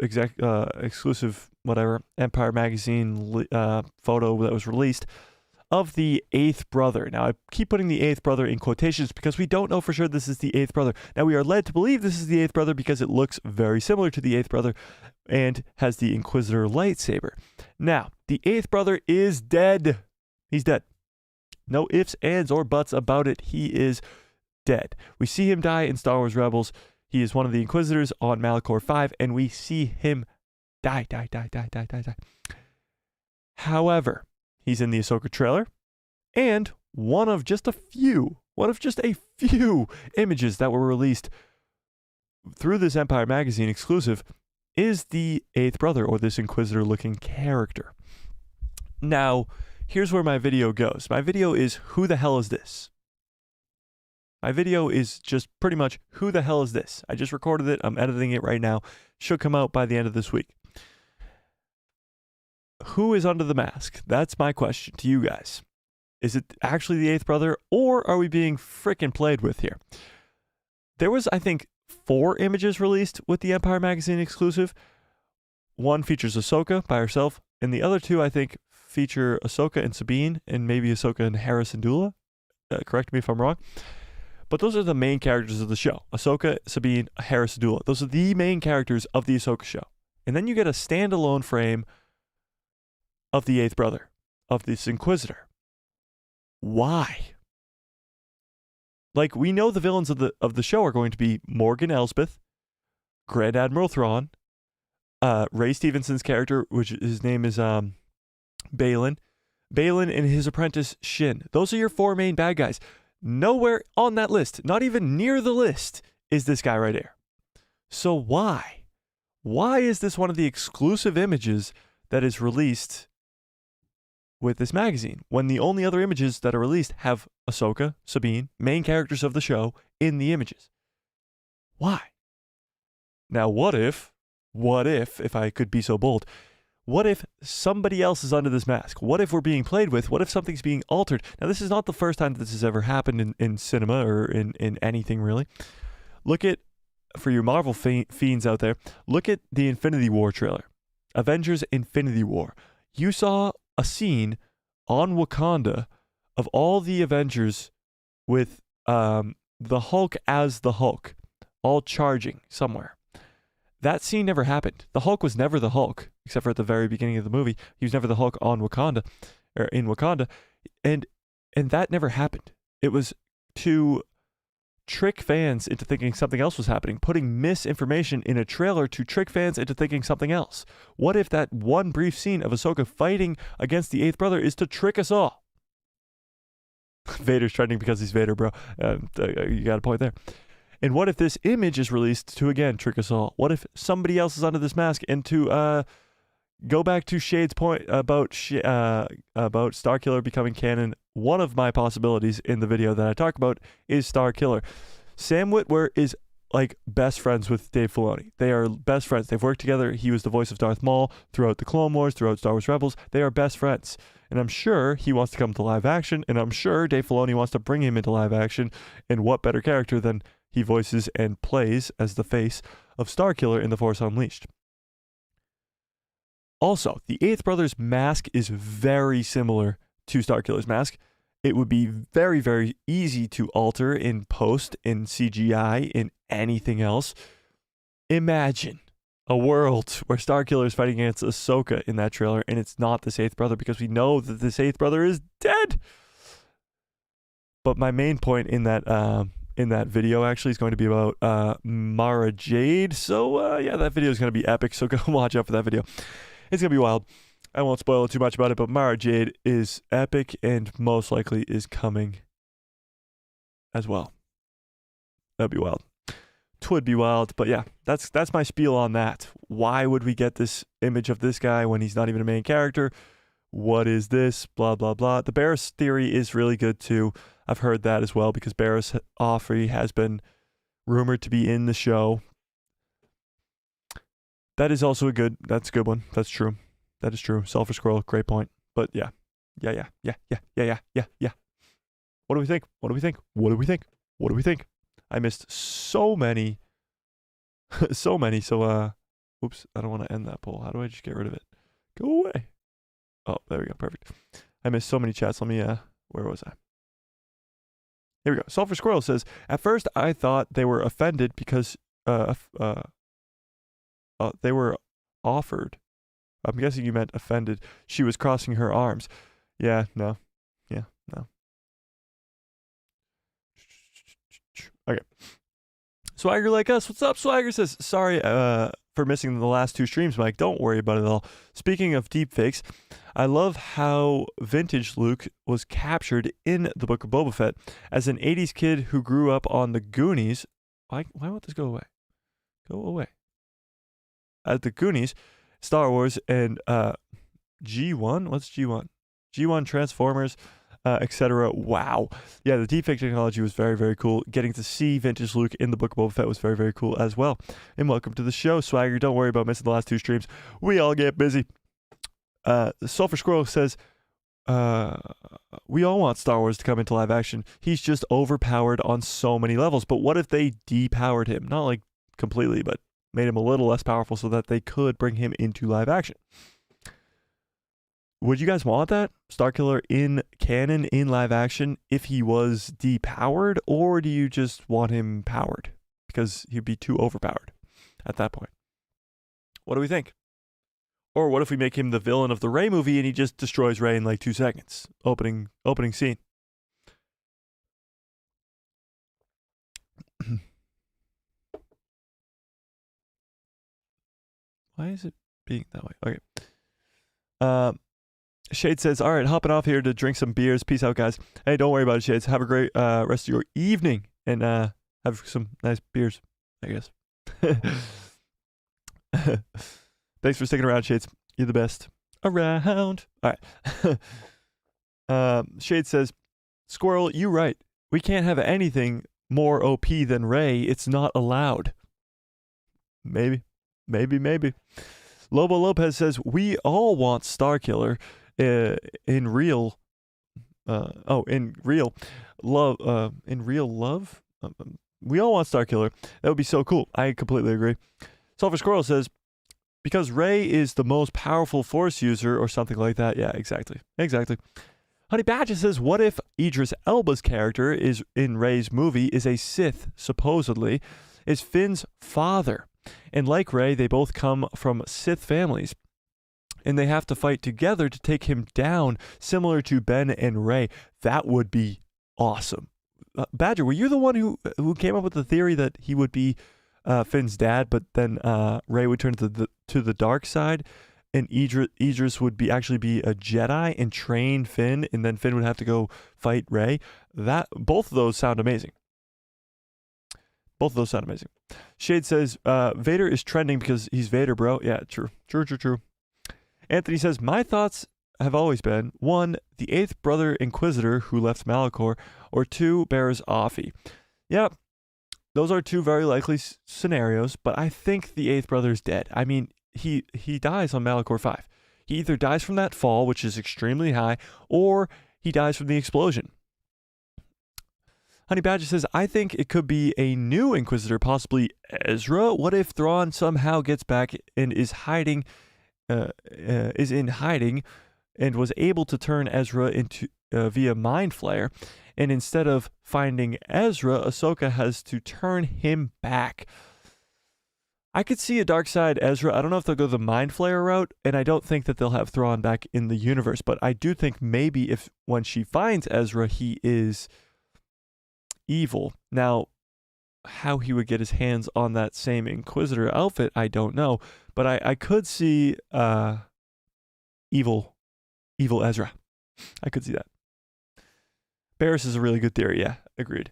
whatever Empire magazine photo that was released of the 8th brother. Now I keep putting the 8th brother in quotations because we don't know for sure this is the 8th brother. Now we are led to believe this is the 8th brother because it looks very similar to the 8th brother and has the Inquisitor lightsaber. Now, the 8th brother is dead. He's dead. No ifs, ands, or buts about it. He is dead. We see him die in Star Wars Rebels. He is one of the Inquisitors on Malachor 5, and we see him die. However, he's in the Ahsoka trailer, and one of just a few images that were released through this Empire magazine exclusive is the 8th brother, or this Inquisitor-looking character. Now, here's where my video goes. My video is, who the hell is this? My video is just pretty much, who the hell is this? I just recorded it. I'm editing it right now. Should come out by the end of this week. Who is under the mask? That's my question to you guys. Is it actually the 8th brother, or are we being frickin' played with here? There was, I think, 4 images released with the Empire magazine exclusive. One features Ahsoka by herself, and the other 2, I think, feature Ahsoka and Sabine, and maybe Ahsoka and Hera Syndulla. Correct me if I'm wrong. But those are the main characters of the show. Ahsoka, Sabine, Hera Syndulla. Those are the main characters of the Ahsoka show. And then you get a standalone frame of the 8th brother, of this Inquisitor. Why? Like, we know the villains of the show are going to be Morgan Elsbeth, Grand Admiral Thrawn, Ray Stevenson's character, which his name is Balin. Balin and his apprentice Shin. Those are your 4 main bad guys. Nowhere on that list, not even near the list, is this guy right here. So why? Why is this one of the exclusive images that is released with this magazine, when the only other images that are released have Ahsoka, Sabine, main characters of the show, in the images? Why? Now, what if, if I could be so bold, what if somebody else is under this mask? What if we're being played with? What if something's being altered? Now, this is not the first time that this has ever happened in cinema or in anything, really. Look at, for your Marvel fiends out there, look at the Infinity War trailer. Avengers Infinity War. You saw a scene on Wakanda of all the Avengers with the Hulk as the Hulk, all charging somewhere. That scene never happened. The Hulk was never the Hulk, except for at the very beginning of the movie. He was never the Hulk on Wakanda, or in Wakanda, and that never happened. It was to trick fans into thinking something else was happening, putting misinformation in a trailer to trick fans into thinking something else. What if that one brief scene of Ahsoka fighting against the 8th brother is to trick us all? Vader's trending because he's Vader, bro. You got a point there. And what if this image is released to, again, trick us all? What if somebody else is under this mask? And to go back to Shade's point about Starkiller becoming canon, one of my possibilities in the video that I talk about is Starkiller. Sam Witwer is like best friends with Dave Filoni. They are best friends. They've worked together. He was the voice of Darth Maul throughout the Clone Wars, throughout Star Wars Rebels. They are best friends. And I'm sure he wants to come to live action, and I'm sure Dave Filoni wants to bring him into live action. And what better character than he voices and plays as the face of Starkiller in The Force Unleashed. Also, the 8th brother's mask is very similar to Starkiller's mask. It would be very, very easy to alter in post, in CGI, in anything else. Imagine a world where Starkiller is fighting against Ahsoka in that trailer, and it's not this 8th brother, because we know that this 8th brother is dead. But my main point in that video actually is going to be about Mara Jade. So yeah, that video is going to be epic, so go watch out for that video. It's going to be wild. I won't spoil too much about it, but Mara Jade is epic and most likely is coming as well. That'd be wild. Twould be wild, but yeah, that's my spiel on that. Why would we get this image of this guy when he's not even a main character? What is this? Blah, blah, blah. The Barriss theory is really good too. I've heard that as well, because Barriss Offrey has been rumored to be in the show. That is also that's a good one. That's true. That is true. Sulfur Squirrel, great point. But yeah. What do we think? I missed so many. So many. So, oops, I don't want to end that poll. How do I just get rid of it? Go away. Oh, there we go. Perfect. I missed so many chats. Let me, where was I? Here we go. Sulfur Squirrel says, at first I thought they were offended because, they were offered. I'm guessing you meant offended. She was crossing her arms. Yeah, no. Yeah, no. Okay. Swagger like us. What's up, Swagger says, sorry for missing the last 2 streams, Mike. Don't worry about it at all. Speaking of deepfakes, I love how vintage Luke was captured in the Book of Boba Fett as an 80s kid who grew up on the Goonies. Why won't this go away? Go away. At the Goonies, Star Wars, and G1? What's G1? G1, Transformers, etc. Wow. Yeah, the deepfake technology was very, very cool. Getting to see vintage Luke in the Book of Boba Fett was very, very cool as well. And welcome to the show, Swagger. Don't worry about missing the last 2 streams. We all get busy. Sulfur Squirrel says, we all want Star Wars to come into live action. He's just overpowered on so many levels. But what if they depowered him? Not like completely, but made him a little less powerful so that they could bring him into live action. Would you guys want that? Starkiller in canon, in live action, if he was depowered? Or do you just want him powered? Because he'd be too overpowered at that point. What do we think? Or what if we make him the villain of the Rey movie and he just destroys Rey in like 2 seconds? Opening scene. Why is it being that way? Okay. Shade says, all right, hopping off here to drink some beers. Peace out, guys. Hey, don't worry about it, Shades. Have a great rest of your evening and have some nice beers, I guess. Thanks for sticking around, Shades. You're the best around. All right. Shade says, Squirrel, you right. We can't have anything more OP than Rey. It's not allowed. Maybe. Lobo Lopez says, we all want Starkiller in real love. We all want Starkiller. That would be so cool. I completely agree. Sulfur Squirrel says, because Rey is the most powerful Force user or something like that. Yeah, exactly. Honey Badger says, what if Idris Elba's character is in Rey's movie is a Sith, supposedly, is Finn's father? And like Rey, they both come from Sith families. And they have to fight together to take him down, similar to Ben and Rey. That would be awesome. Badger, were you the one who came up with the theory that he would be Finn's dad, but then Rey would turn to the dark side, and Idris would actually be a Jedi and train Finn, and then Finn would have to go fight Rey? Both of those sound amazing. Shade says, Vader is trending because he's Vader, bro. Yeah, true. Anthony says, my thoughts have always been, 1, the 8th brother Inquisitor who left Malachor, or 2, Barriss Offee. Yeah, those are 2 very likely scenarios, but I think the 8th brother is dead. I mean, he dies on Malachor 5. He either dies from that fall, which is extremely high, or he dies from the explosion. Honey Badger says, I think it could be a new Inquisitor, possibly Ezra. What if Thrawn somehow gets back and is in hiding and was able to turn Ezra into via Mind Flayer, and instead of finding Ezra, Ahsoka has to turn him back. I could see a dark side Ezra. I don't know if they'll go the Mind Flayer route, and I don't think that they'll have Thrawn back in the universe, but I do think maybe if when she finds Ezra, he is evil. Now, how he would get his hands on that same Inquisitor outfit, I don't know, but I could see evil Ezra. I could see that. Barriss is a really good theory. Yeah, agreed.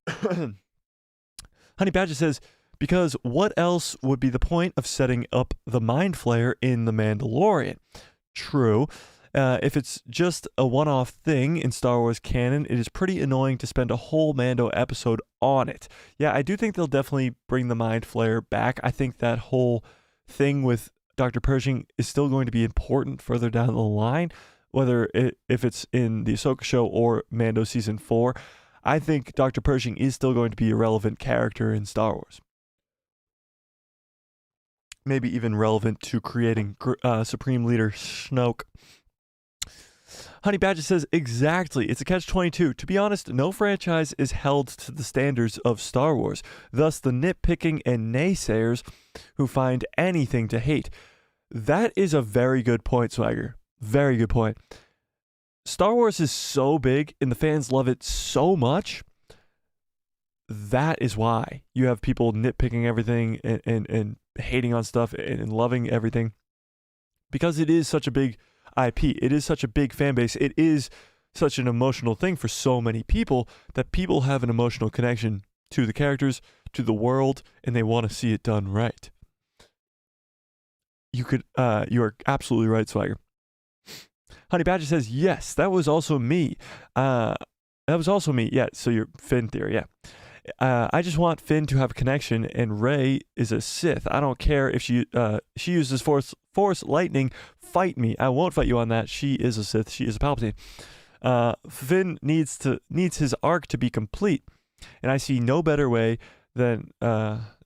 Honey Badger says, because what else would be the point of setting up the Mind Flayer in The Mandalorian? True. If it's just a one-off thing in Star Wars canon, it is pretty annoying to spend a whole Mando episode on it. Yeah, I do think they'll definitely bring the Mind Flayer back. I think that whole thing with Dr. Pershing is still going to be important further down the line, if it's in the Ahsoka show or Mando Season 4. I think Dr. Pershing is still going to be a relevant character in Star Wars. Maybe even relevant to creating Supreme Leader Snoke. Honey Badger says, exactly. It's a catch-22. To be honest, no franchise is held to the standards of Star Wars. Thus, the nitpicking and naysayers who find anything to hate. That is a very good point, Swagger. Very good point. Star Wars is so big, and the fans love it so much. That is why you have people nitpicking everything and hating on stuff and loving everything. Because it is such a big IP. It is such a big fan base. It is such an emotional thing for so many people that people have an emotional connection to the characters, to the world, and they want to see it done right. You are absolutely right, Swagger. Honey Badger says, yes, that was also me. Yeah, so your Finn theory, yeah. I just want Finn to have a connection, and Rey is a Sith. I don't care if she uses Force lightning. Fight me. I won't fight you on that. She is a Sith. She is a Palpatine. Finn needs his arc to be complete, and I see no better way than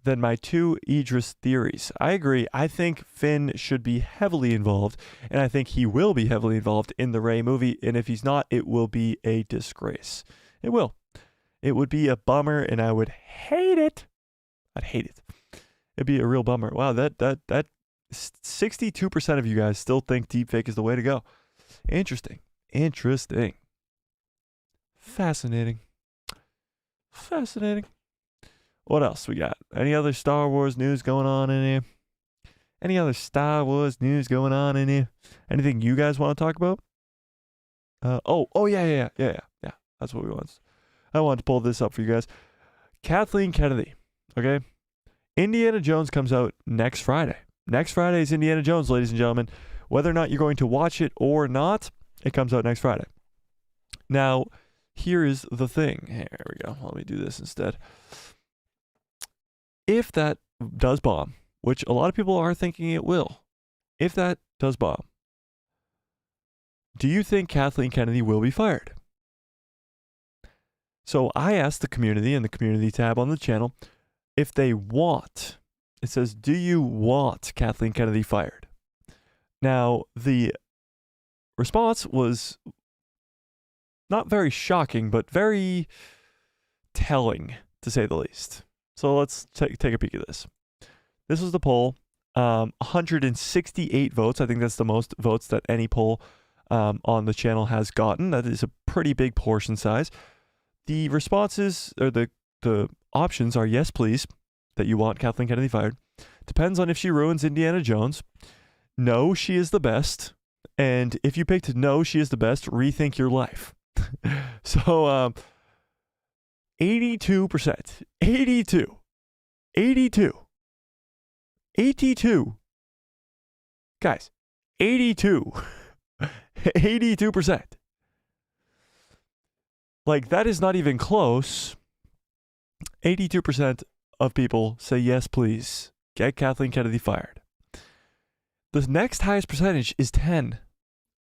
my 2 Idris theories. I agree. I think Finn should be heavily involved, and I think he will be heavily involved in the Rey movie, and if he's not, it will be a disgrace. It will. It would be a bummer, and I would hate it. I'd hate it. It'd be a real bummer. Wow, that 62% of you guys still think deepfake is the way to go. Interesting. Fascinating. What else we got? Any other Star Wars news going on in here? Any other Star Wars news going on in here? Anything you guys want to talk about? Yeah. That's what we want. I wanted to pull this up for you guys. Kathleen Kennedy. Okay. Indiana Jones comes out next Friday. Next Friday is Indiana Jones, ladies and gentlemen. Whether or not you're going to watch it or not, it comes out next Friday. Now, here is the thing. Here we go. Let me do this instead. If that does bomb, which a lot of people are thinking it will, if that does bomb, do you think Kathleen Kennedy will be fired? So I asked the community in the community tab on the channel if they want. It says, do you want Kathleen Kennedy fired? Now, the response was not very shocking, but very telling, to say the least. So let's take a peek at this. This was the poll. 168 votes. I think that's the most votes that any poll on the channel has gotten. That is a pretty big portion size. The responses, or the options are yes, please, that you want Kathleen Kennedy fired. Depends on if she ruins Indiana Jones. No, she is the best. And if you picked no, she is the best, rethink your life. So, 82%, 82, guys, 82%. Like, that is not even close. 82% of people say yes, please, get Kathleen Kennedy fired. The next highest percentage is 10,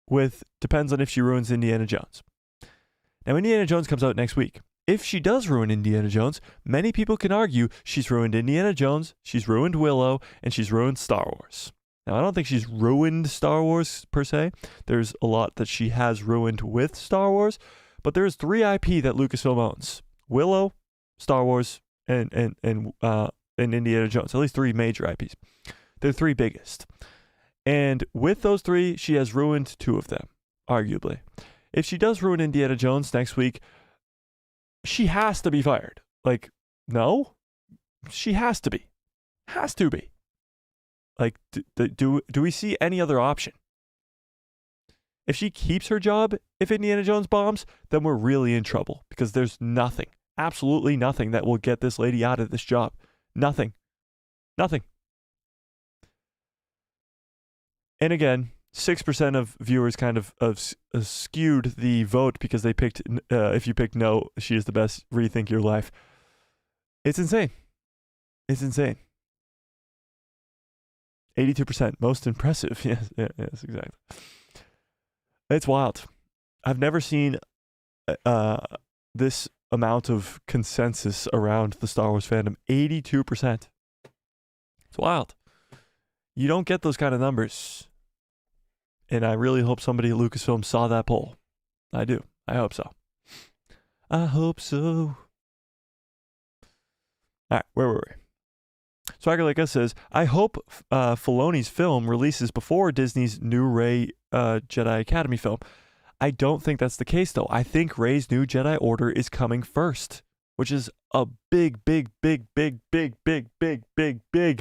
with depends on if she ruins Indiana Jones. Now, Indiana Jones comes out next week. If she does ruin Indiana Jones, many people can argue she's ruined Indiana Jones, she's ruined Willow, and she's ruined Star Wars. Now, I don't think she's ruined Star Wars, per se. There's a lot that she has ruined with Star Wars, but there's 3 IP that Lucasfilm owns. Willow, Star Wars, and Indiana Jones. At least 3 major IPs. They're 3 biggest. And with those 3, she has ruined 2 of them, arguably. If she does ruin Indiana Jones next week, she has to be fired. Like, no? She has to be. Has to be. Like, do we see any other option? If she keeps her job, if Indiana Jones bombs, then we're really in trouble. Because there's nothing, absolutely nothing that will get this lady out of this job. Nothing. Nothing. And again, 6% of viewers kind of skewed the vote because they picked, if you picked no, she is the best, rethink your life. It's insane. It's insane. 82%, most impressive. Yes, exactly. It's wild. I've never seen this amount of consensus around the Star Wars fandom. 82%. It's wild. You don't get those kind of numbers. And I really hope somebody at Lucasfilm saw that poll. I do. I hope so. I hope so. All right, where were we? Swagger Like Us says, I hope Filoni's film releases before Disney's new Rey Jedi Academy film. I don't think that's the case, though. I think Rey's new Jedi Order is coming first, which is a big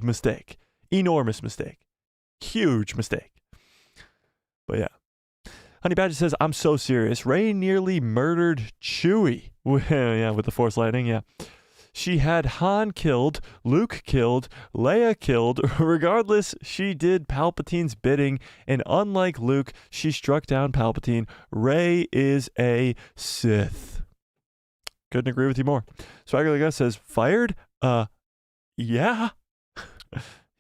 mistake. Enormous mistake. Huge mistake. But yeah. Honey Badger says, I'm so serious. Rey nearly murdered Chewie. Yeah, with the Force lightning, yeah. She had Han killed, Luke killed, Leia killed. Regardless, she did Palpatine's bidding, and unlike Luke, she struck down Palpatine. Rey is a Sith. Couldn't agree with you more. Swagger Like Us says, fired? Yeah.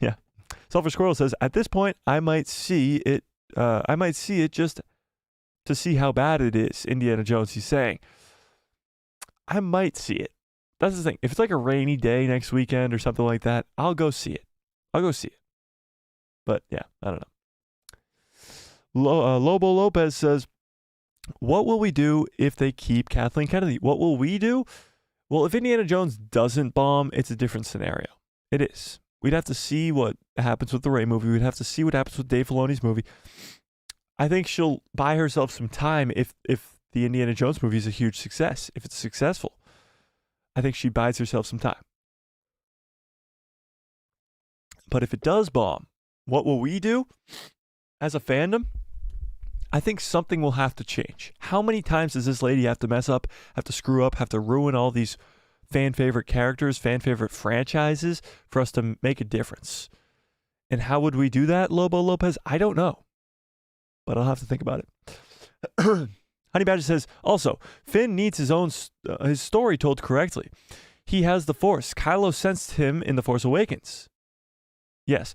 Yeah. Selfish Squirrel says, at this point, I might see it just to see how bad it is. Indiana Jones, he's saying. I might see it. That's the thing. If it's like a rainy day next weekend or something like that, I'll go see it. But yeah, I don't know. Lobo Lopez says, what will we do if they keep Kathleen Kennedy? What will we do? Well, if Indiana Jones doesn't bomb, it's a different scenario. It is. We'd have to see what happens with the Rey movie. We'd have to see what happens with Dave Filoni's movie. I think she'll buy herself some time if the Indiana Jones movie is a huge success, if it's successful. I think she buys herself some time. But if it does bomb, what will we do as a fandom? I think something will have to change. How many times does this lady have to mess up, have to screw up, have to ruin all these fan favorite characters, fan favorite franchises for us to make a difference? And how would we do that, Lobo Lopez? I don't know, but I'll have to think about it. Honey Badger says, also, Finn needs his story told correctly. He has the Force. Kylo sensed him in The Force Awakens. Yes.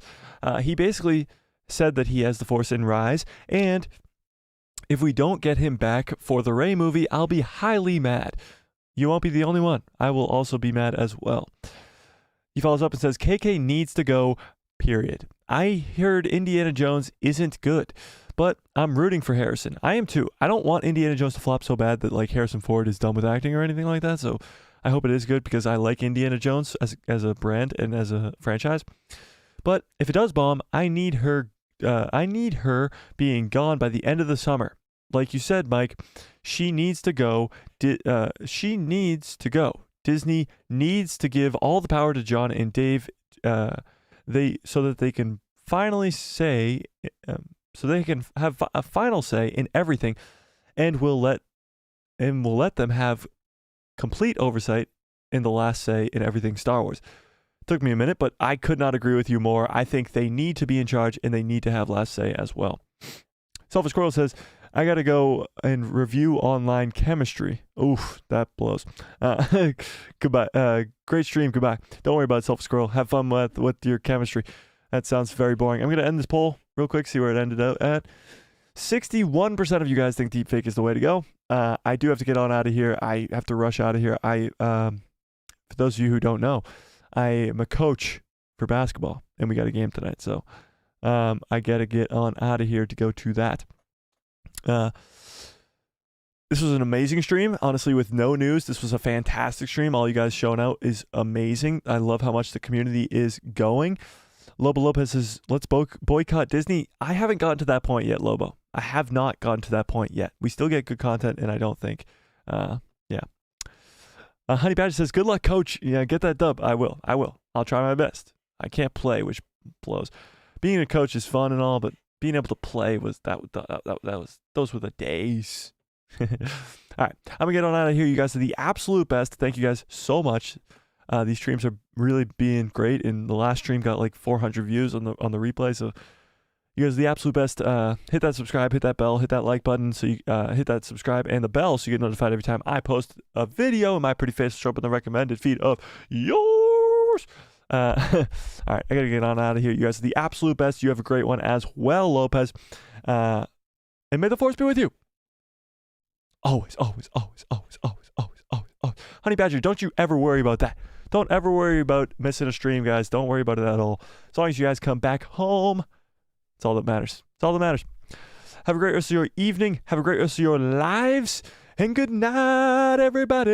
He basically said that he has the Force in Rise, and if we don't get him back for the Rey movie, I'll be highly mad. You won't be the only one. I will also be mad as well. He follows up and says, KK needs to go, period. I heard Indiana Jones isn't good, but I'm rooting for Harrison. I am too. I don't want Indiana Jones to flop so bad that like Harrison Ford is done with acting or anything like that, so I hope it is good because I like Indiana Jones as a brand and as a franchise. But if it does bomb, I need her being gone by the end of the summer. Like you said, Mike, she needs to go. She needs to go. Disney needs to give all the power to John and Dave, so that they can finally say, so they can have a final say in everything, and we'll let them have complete oversight in the last say in everything Star Wars. Took me a minute, but I could not agree with you more. I think they need to be in charge and they need to have last say as well. Selfish Squirrel says, I got to go and review online chemistry. Oof, that blows. Goodbye. Great stream. Goodbye. Don't worry about it, Selfish Squirrel. Have fun with your chemistry. That sounds very boring. I'm going to end this poll real quick, see where it ended out at. 61% of you guys think deepfake is the way to go. I do have to get on out of here. I have to rush out of here. For those of you who don't know, I am a coach for basketball, and we got a game tonight, so I got to get on out of here to go to that. This was an amazing stream. Honestly, with no news, this was a fantastic stream. All you guys showing out is amazing. I love how much the community is going. Lobo Lopez says, let's boycott Disney. I haven't gotten to that point yet, Lobo. I have not gotten to that point yet. We still get good content, and I don't think, yeah. Honey Badger says, good luck, coach. Yeah, get that dub. I will. I'll try my best. I can't play, which blows. Being a coach is fun and all, but being able to play was those were the days. All right, I'm gonna get on out of here. You guys are the absolute best. Thank you guys so much. These streams are really being great, and the last stream got like 400 views on the replay. So you guys are the absolute best. Hit that subscribe, hit that bell, hit that like button. So you hit that subscribe and the bell so you get notified every time I post a video, and my pretty face will show up in the recommended feed of yours. All right, I gotta get on out of here. You guys are the absolute best. You have a great one as well, Lopez. And may the force be with you. Always, always, always, always, always, always, always, always. Honey Badger, don't you ever worry about that. Don't ever worry about missing a stream, guys. Don't worry about it at all. As long as you guys come back home, it's all that matters. It's all that matters. Have a great rest of your evening. Have a great rest of your lives. And good night, everybody.